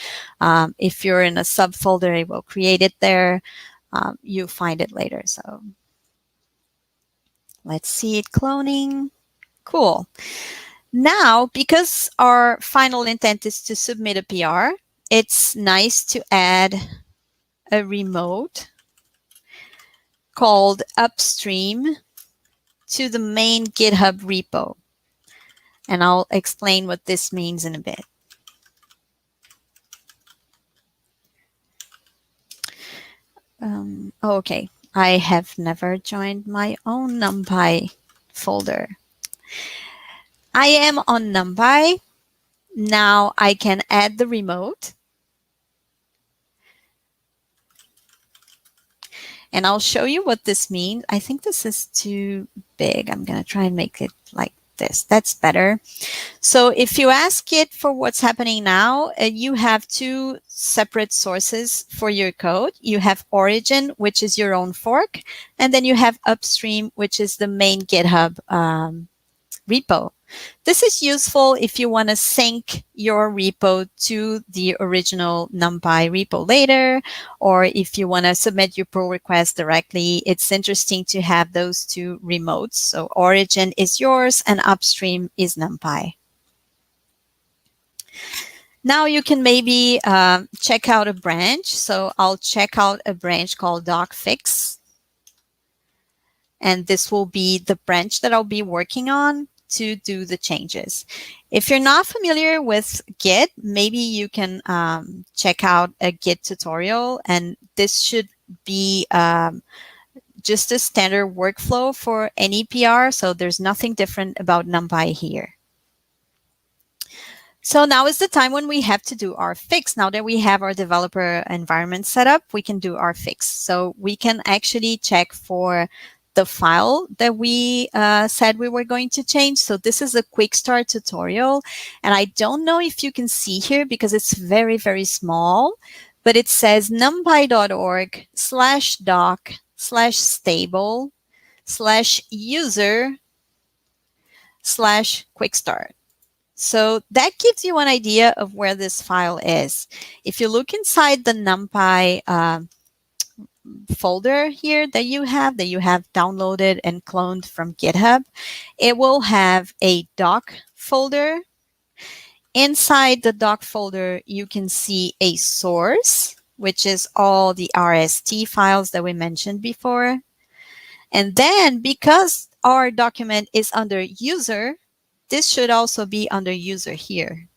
If you're in a subfolder, it will create it there. You'll find it later. So let's see it cloning. Cool. Now, because our final intent is to submit a PR, it's nice to add a remote called upstream to the main GitHub repo. And I'll explain what this means in a bit. Okay, I have never joined my own NumPy folder. I am on NumPy. Now I can add the remote. And I'll show you what this means. I think this is too big. I'm going to try and make it like this. That's better. So if you ask it for what's happening now, you have two separate sources for your code. You have origin, which is your own fork, and then you have upstream, which is the main GitHub repo. This is useful if you want to sync your repo to the original NumPy repo later, or if you want to submit your pull request directly. It's interesting to have those two remotes. So origin is yours and upstream is NumPy. Now you can maybe check out a branch. So I'll check out a branch called docfix. And this will be the branch that I'll be working on to do the changes. If you're not familiar with Git, maybe you can check out a Git tutorial, and this should be just a standard workflow for any PR, so there's nothing different about NumPy here. So now is the time when we have to do our fix. Now that we have our developer environment set up, we can do our fix. So we can actually check for the file that we said we were going to change. So this is a quick start tutorial. And I don't know if you can see here because it's very, very small, but it says numpy.org/doc/stable/user/quick-start. So that gives you an idea of where this file is. If you look inside the NumPy folder here that you have downloaded and cloned from GitHub, it will have a doc folder. Inside the doc folder, you can see a source, which is all the RST files that we mentioned before. And then because our document is under user, this should also be under user here.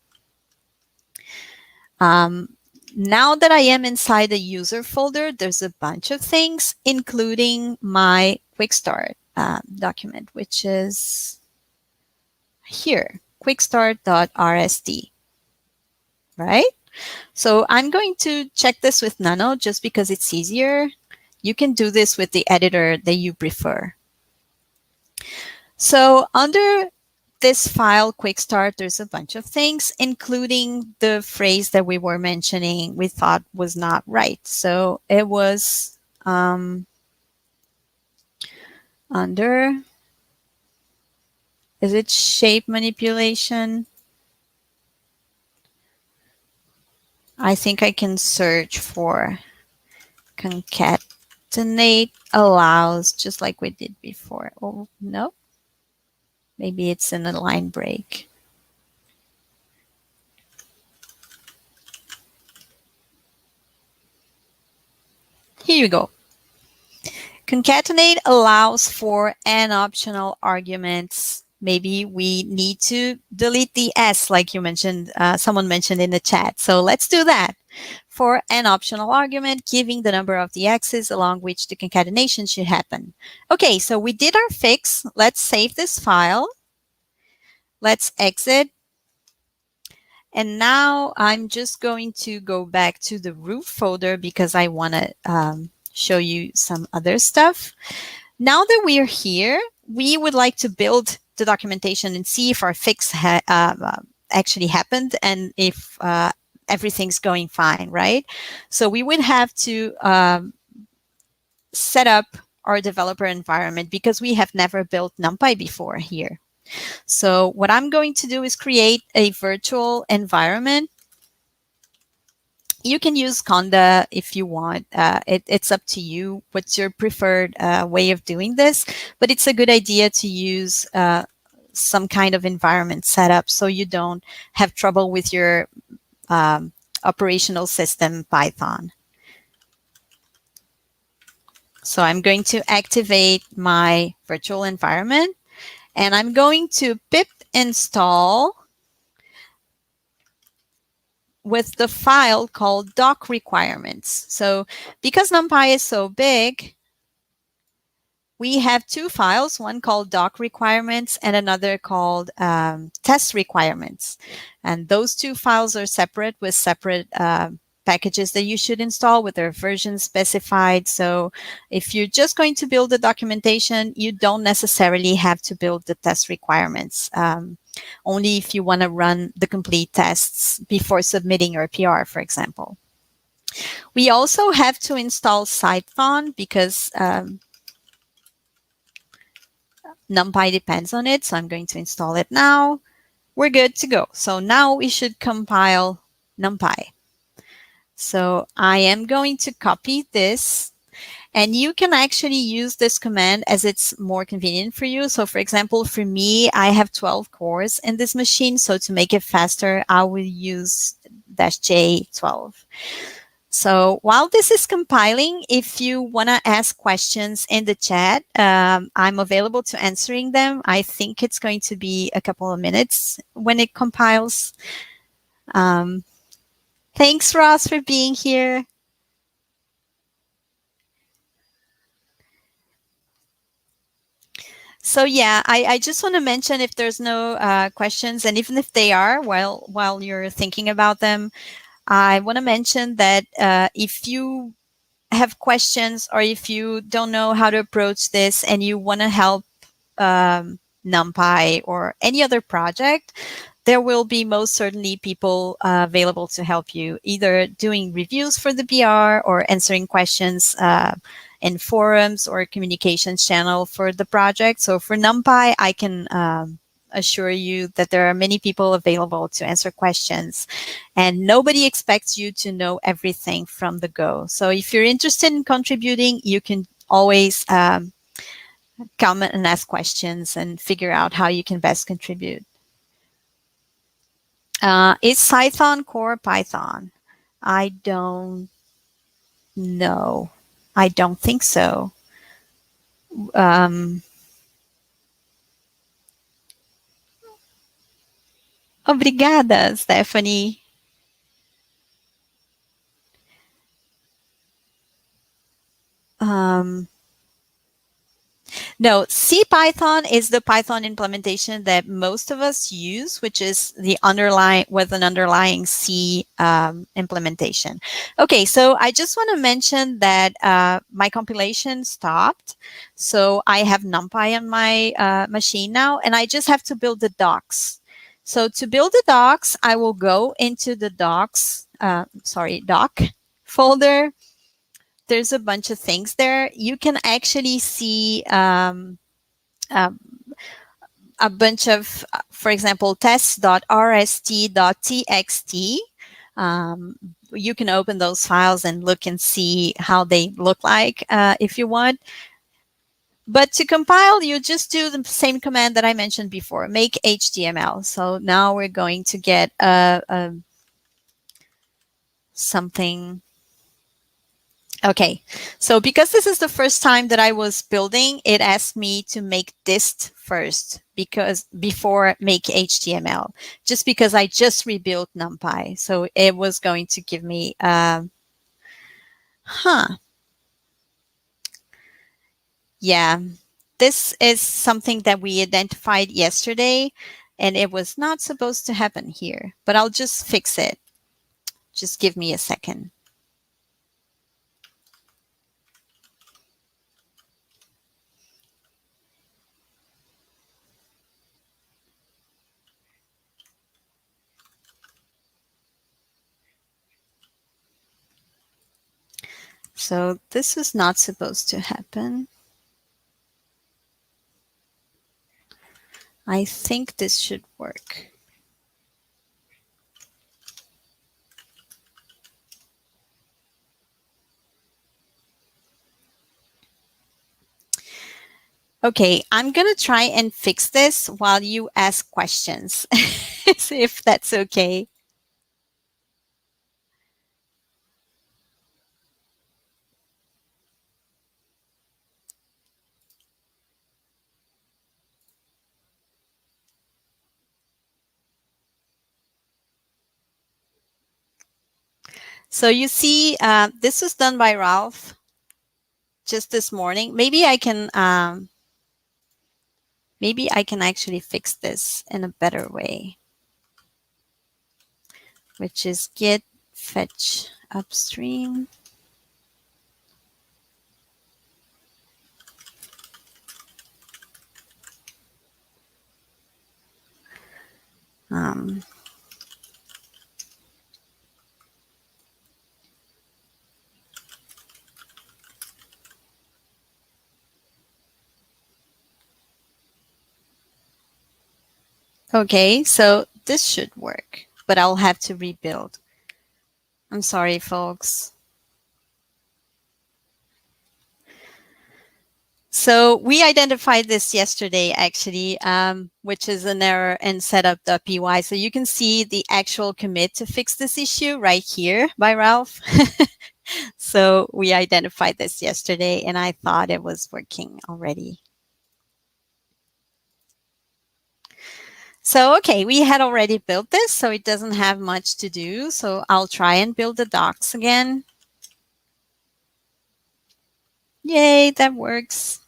Now that I am inside the user folder, there's a bunch of things, including my quick start document, which is here, quickstart.rst, right? So I'm going to check this with Nano just because it's easier. You can do this with the editor that you prefer. So under this file, quick start, there's a bunch of things, including the phrase that we were mentioning we thought was not right. So it was under, is it shape manipulation? I think I can search for concatenate allows, just like we did before. Oh, no. Maybe it's in a line break. Here you go. Concatenate allows for n optional arguments. Maybe we need to delete the s, like you mentioned, someone mentioned in the chat. So let's do that. For an optional argument, giving the number of the x's along which the concatenation should happen. Okay, so we did our fix. Let's save this file. Let's exit. And now I'm just going to go back to the root folder because I want to show you some other stuff. Now that we are here, we would like to build the documentation and see if our fix actually happened and if everything's going fine, right? So we would have to set up our developer environment because we have never built NumPy before here. So what I'm going to do is create a virtual environment. You can use Conda if you want. It's up to you what's your preferred way of doing this, but it's a good idea to use some kind of environment setup so you don't have trouble with your operational system Python. So I'm going to activate my virtual environment and I'm going to pip install with the file called doc requirements. So because NumPy is so big, we have two files, one called doc requirements and another called test requirements. And those two files are separate with separate packages that you should install with their versions specified. So if you're just going to build the documentation, you don't necessarily have to build the test requirements. Only if you want to run the complete tests before submitting your PR, for example. We also have to install cython because NumPy depends on it. So I'm going to install it now. We're good to go. So now we should compile NumPy. So I am going to copy this. And you can actually use this command as it's more convenient for you. So for example, for me, I have 12 cores in this machine. So to make it faster, I will use -J12. So while this is compiling, if you want to ask questions in the chat, I'm available to answering them. I think it's going to be a couple of minutes when it compiles. Thanks, Ross, for being here. So yeah, I just want to mention, if there's no questions, and even if they are, while you're thinking about them, I want to mention that if you have questions, or if you don't know how to approach this and you want to help NumPy or any other project, there will be most certainly people available to help you, either doing reviews for the BR or answering questions in forums or communications channel for the project. So for NumPy, I can assure you that there are many people available to answer questions, and nobody expects you to know everything from the go. So if you're interested in contributing, you can always comment and ask questions and figure out how you can best contribute. Is Cython core Python? I don't know. I don't think so. Obrigada, Stephanie. No, CPython is the Python implementation that most of us use, which is the underlying, with an underlying C implementation. Okay, so I just want to mention that my compilation stopped. So I have NumPy on my machine now, and I just have to build the docs. So to build the docs, I will go into the doc folder. There's a bunch of things there. You can actually see a bunch of, for example, test.rst.txt. You can open those files and look and see how they look like if you want. But to compile, you just do the same command that I mentioned before, make HTML. So now we're going to get something. Okay, so because this is the first time that I was building, it asked me to make dist first, because before make HTML, just because I just rebuilt NumPy. So it was going to give me, yeah, this is something that we identified yesterday, and it was not supposed to happen here, but I'll just fix it. Just give me a second. So this is not supposed to happen. I think this should work. Okay, I'm going to try and fix this while you ask questions, if that's okay. So you see, this was done by Ralph just this morning. Maybe I can actually fix this in a better way, which is git fetch upstream. Okay, so this should work, but I'll have to rebuild. I'm sorry, folks. So we identified this yesterday, actually, which is an error in setup.py. So you can see the actual commit to fix this issue right here by Ralph. So we identified this yesterday, and I thought it was working already. So, okay, we had already built this, so it doesn't have much to do. So I'll try and build the docs again. Yay, that works.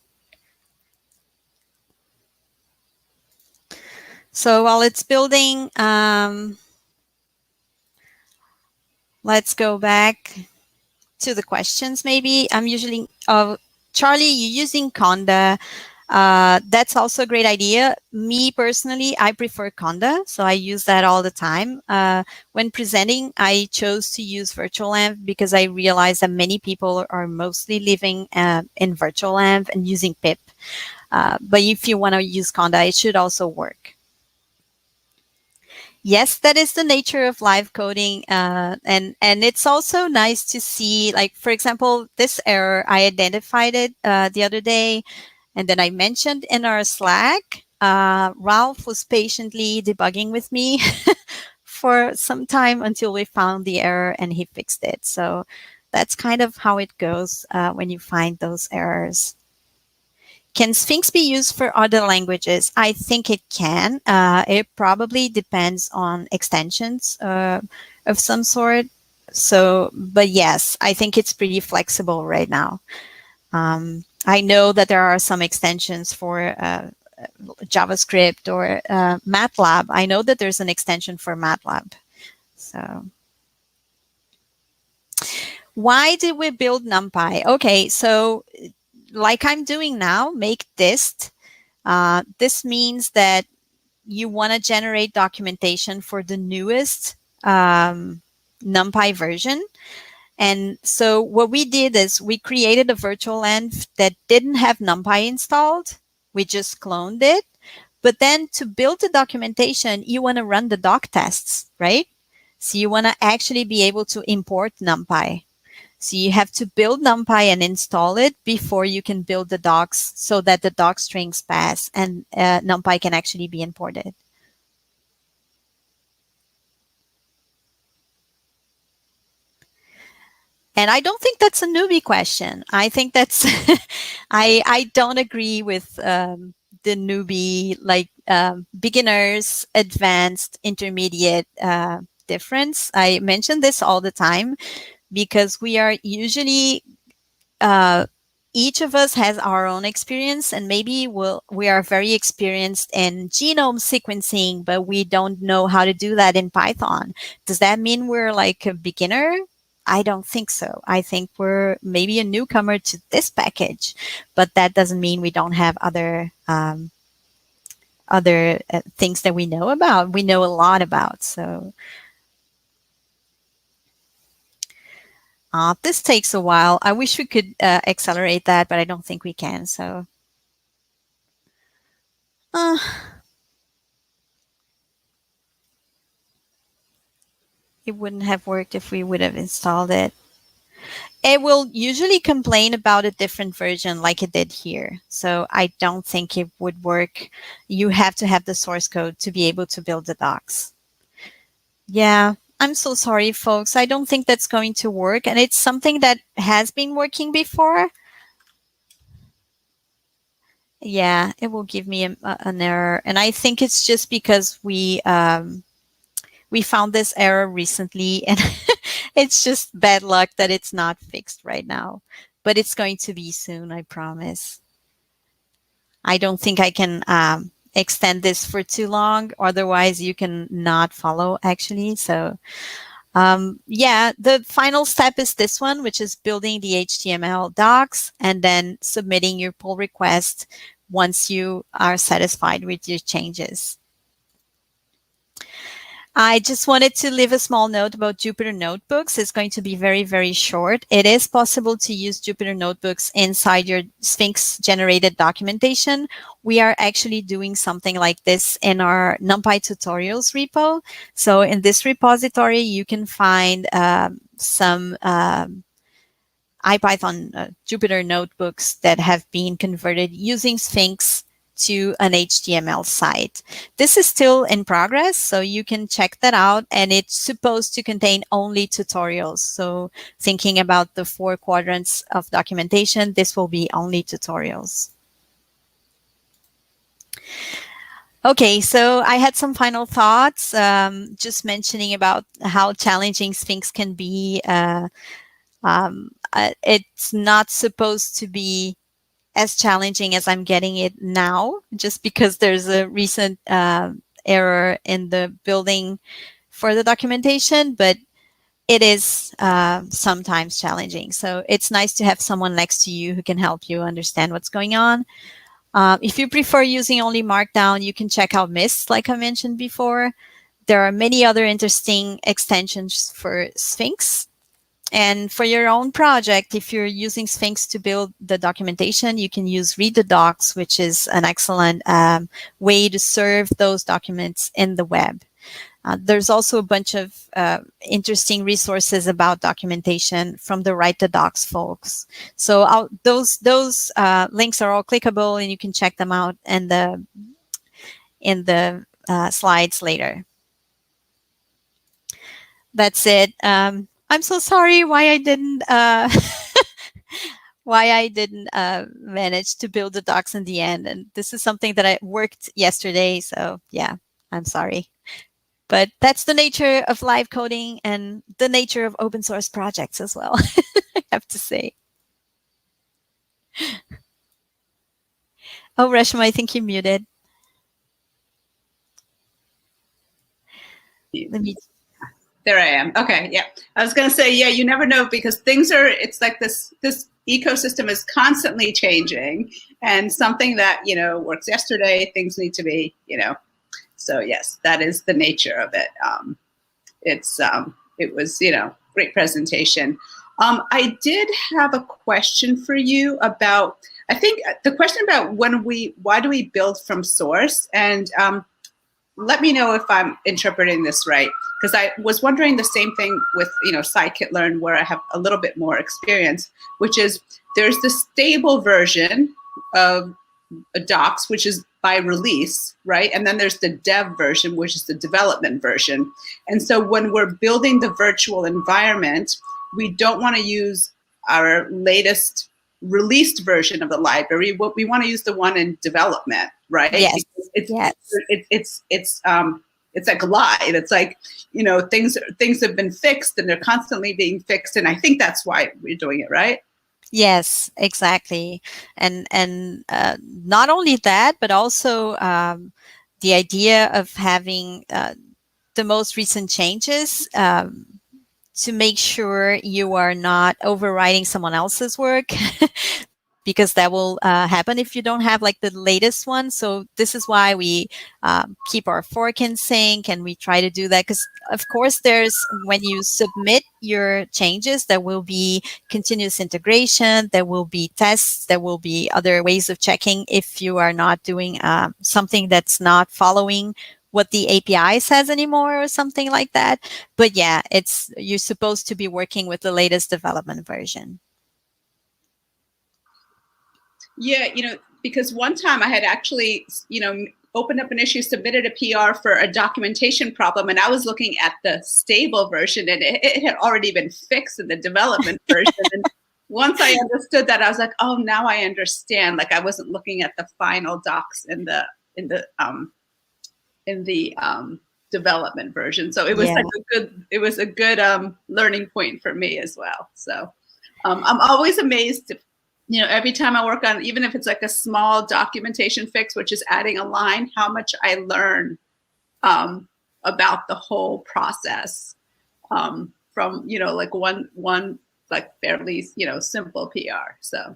So while it's building, let's go back to the questions. Maybe I'm usually, Charlie, you're using Conda. That's also a great idea. Me personally, I prefer Conda, so I use that all the time. When presenting, I chose to use virtualenv because I realized that many people are mostly living in virtualenv and using pip. But if you want to use Conda, it should also work. Yes, that is the nature of live coding, and it's also nice to see, like, for example, this error, I identified it the other day, and then I mentioned in our Slack. Ralph was patiently debugging with me for some time until we found the error and he fixed it. So that's kind of how it goes when you find those errors. Can Sphinx be used for other languages? I think it can. It probably depends on extensions of some sort. So, but yes, I think it's pretty flexible right now. I know that there are some extensions for JavaScript or MATLAB. I know that there's an extension for MATLAB. So, why did we build NumPy? Okay, so like I'm doing now, make dist. This means that you want to generate documentation for the newest NumPy version. And so what we did is we created a virtualenv that didn't have NumPy installed. We just cloned it. But then to build the documentation, you want to run the doc tests, right? So you want to actually be able to import NumPy. So you have to build NumPy and install it before you can build the docs so that the docstrings pass and NumPy can actually be imported. And I don't think that's a newbie question. I think that's, I don't agree with the newbie, like beginners, advanced, intermediate difference. I mention this all the time because we are usually, each of us has our own experience, and maybe we are very experienced in genome sequencing, but we don't know how to do that in Python. Does that mean we're like a beginner? I don't think so. I think we're maybe a newcomer to this package, but that doesn't mean we don't have other things that we know about. We know a lot about. So this takes a while. I wish we could accelerate that, but I don't think we can. So it wouldn't have worked if we would have installed it. It will usually complain about a different version like it did here. So I don't think it would work. You have to have the source code to be able to build the docs. Yeah, I'm so sorry, folks. I don't think that's going to work. And it's something that has been working before. Yeah, it will give me an error. And I think it's just because we found this error recently, and it's just bad luck that it's not fixed right now. But it's going to be soon, I promise. I don't think I can extend this for too long. Otherwise, you can not follow, actually. So yeah, the final step is this one, which is building the HTML docs and then submitting your pull request once you are satisfied with your changes. I just wanted to leave a small note about Jupyter Notebooks. It's going to be very, very short. It is possible to use Jupyter Notebooks inside your Sphinx generated documentation. We are actually doing something like this in our NumPy tutorials repo. So in this repository, you can find some IPython Jupyter notebooks that have been converted using Sphinx to an HTML site. This is still in progress, so you can check that out, and it's supposed to contain only tutorials. So thinking about the 4 quadrants of documentation, this will be only tutorials. Okay, so I had some final thoughts, just mentioning about how challenging Sphinx can be. It's not supposed to be as challenging as I'm getting it now, just because there's a recent error in the building for the documentation, but it is sometimes challenging. So it's nice to have someone next to you who can help you understand what's going on. If you prefer using only Markdown, you can check out Mist, like I mentioned before. There are many other interesting extensions for Sphinx. And for your own project, if you're using Sphinx to build the documentation, you can use Read the Docs, which is an excellent way to serve those documents in the web. There's also a bunch of interesting resources about documentation from the Write the Docs folks. So those links are all clickable, and you can check them out in the slides later. That's it. I'm so sorry why I didn't manage to build the docs in the end. And this is something that I worked yesterday. So yeah, I'm sorry. But that's the nature of live coding and the nature of open source projects as well, I have to say. Oh, Reshama, I think you're muted. There I am. Okay, yeah. I was going to say, yeah, you never know, because it's like this ecosystem is constantly changing, and something that, works yesterday, things need to be, So yes, that is the nature of it. It was, great presentation. I did have a question for you about, I think the question about why do we build from source? And let me know if I'm interpreting this right, because I was wondering the same thing with, scikit-learn, where I have a little bit more experience, which is there's the stable version of docs, which is by release, right? And then there's the dev version, which is the development version. And so when we're building the virtual environment, we don't want to use our latest released version of the library. What we want to use the one in development, right? Yes. It's like live. It's like, things have been fixed and they're constantly being fixed. And I think that's why we're doing it, right? Yes, exactly. And not only that, but also the idea of having the most recent changes to make sure you are not overwriting someone else's work, because that will happen if you don't have like the latest one. So this is why we keep our fork in sync, and we try to do that, because of course when you submit your changes, there will be continuous integration, there will be tests, there will be other ways of checking if you are not doing something that's not following what the API says anymore or something like that. But yeah, you're supposed to be working with the latest development version. Yeah, because one time I had actually, opened up an issue, submitted a PR for a documentation problem, and I was looking at the stable version, and it had already been fixed in the development version. And once I understood that, I was like, oh, now I understand. Like, I wasn't looking at the final docs in the development version. So it was a good learning point for me as well. So I'm always amazed if, every time I work on, even if it's like a small documentation fix, which is adding a line, how much I learn about the whole process from, like one like fairly, simple PR. So.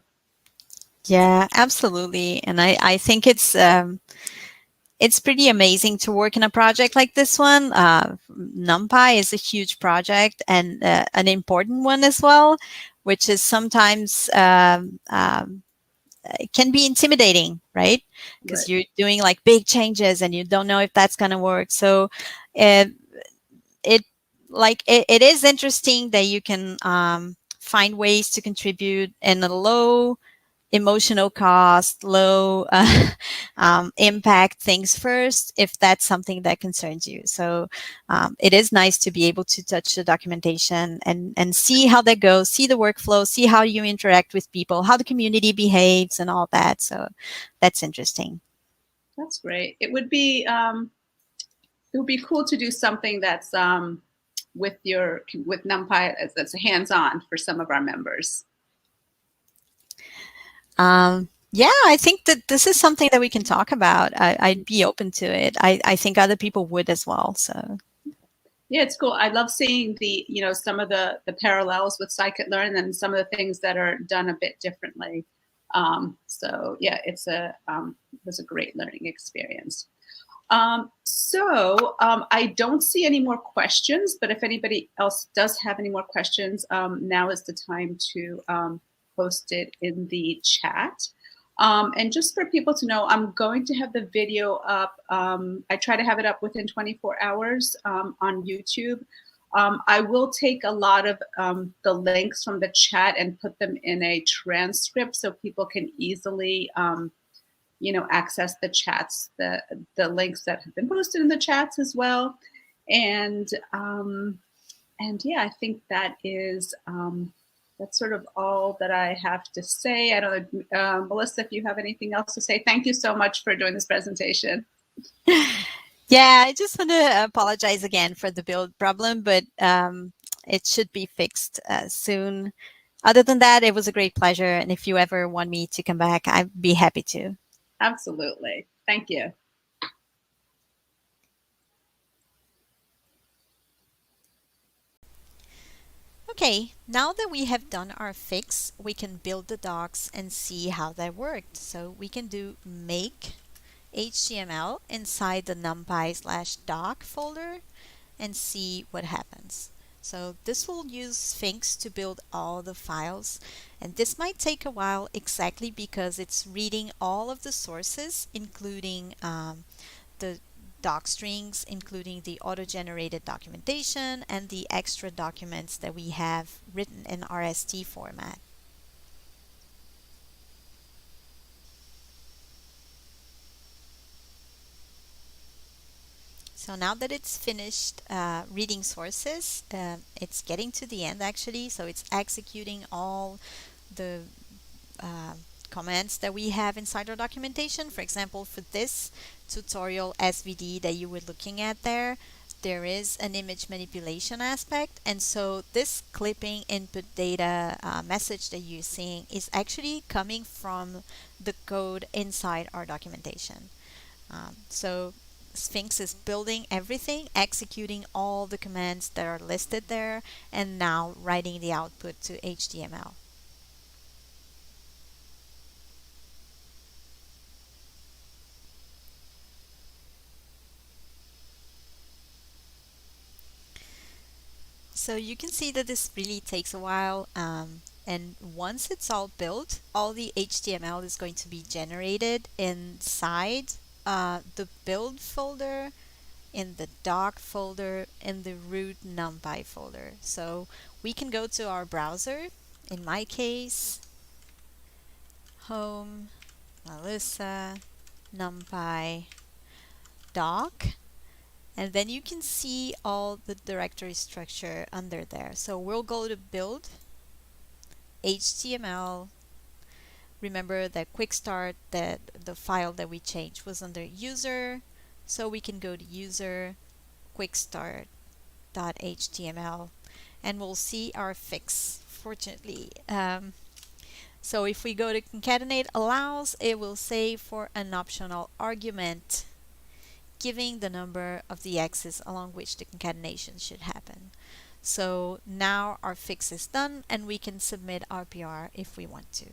Yeah, absolutely. And I think it's pretty amazing to work in a project like this one. NumPy is a huge project, and an important one as well, which is sometimes it can be intimidating, right? Because you're doing like big changes and you don't know if that's going to work. So it is interesting that you can find ways to contribute in a low emotional cost, low impact things first, if that's something that concerns you. So it is nice to be able to touch the documentation and see how that goes, see the workflow, see how you interact with people, how the community behaves and all that. So that's interesting. That's great. It would be cool to do something that's with NumPy that's hands-on for some of our members. Yeah, I think that this is something that we can talk about. I'd be open to it. I think other people would as well. So Yeah, it's cool. I love seeing the, some of the parallels with scikit-learn and some of the things that are done a bit differently. So yeah, it was a great learning experience. I don't see any more questions, but if anybody else does have any more questions, now is the time to post it in the chat. And just for people to know, I'm going to have the video up. I try to have it up within 24 hours on YouTube. I will take a lot of the links from the chat and put them in a transcript so people can easily access the chats, the links that have been posted in the chats as well. And yeah, I think that is that's sort of all that I have to say. I don't know, Melissa, if you have anything else to say. Thank you so much for doing this presentation. yeah, I just want to apologize again for the build problem, but it should be fixed soon. Other than that, it was a great pleasure. And if you ever want me to come back, I'd be happy to. Absolutely. Thank you. Okay, now that we have done our fix, we can build the docs and see how that worked. So we can do make HTML inside the NumPy/doc folder and see what happens. So this will use Sphinx to build all the files, and this might take a while exactly because it's reading all of the sources, including the docstrings, including the auto-generated documentation and the extra documents that we have written in RST format. So now that it's finished reading sources, it's getting to the end actually. So it's executing all the commands that we have inside our documentation. For example, for this tutorial SVD that you were looking at there is an image manipulation aspect. And so this clipping input data message that you're seeing is actually coming from the code inside our documentation. So Sphinx is building everything, executing all the commands that are listed there, and now writing the output to HTML. So you can see that this really takes a while, and once it's all built, all the HTML is going to be generated inside the build folder, in the doc folder, in the root NumPy folder. So we can go to our browser, in my case, home, Melissa, NumPy, doc, and then you can see all the directory structure under there. So we'll go to build, HTML. Remember that quick start, that the file that we changed was under user. So we can go to user, quick start.html, and we'll see our fix, fortunately. So if we go to concatenate allows, it will say for an optional argument, giving the number of the axis along which the concatenation should happen. So now our fix is done and we can submit our PR if we want to.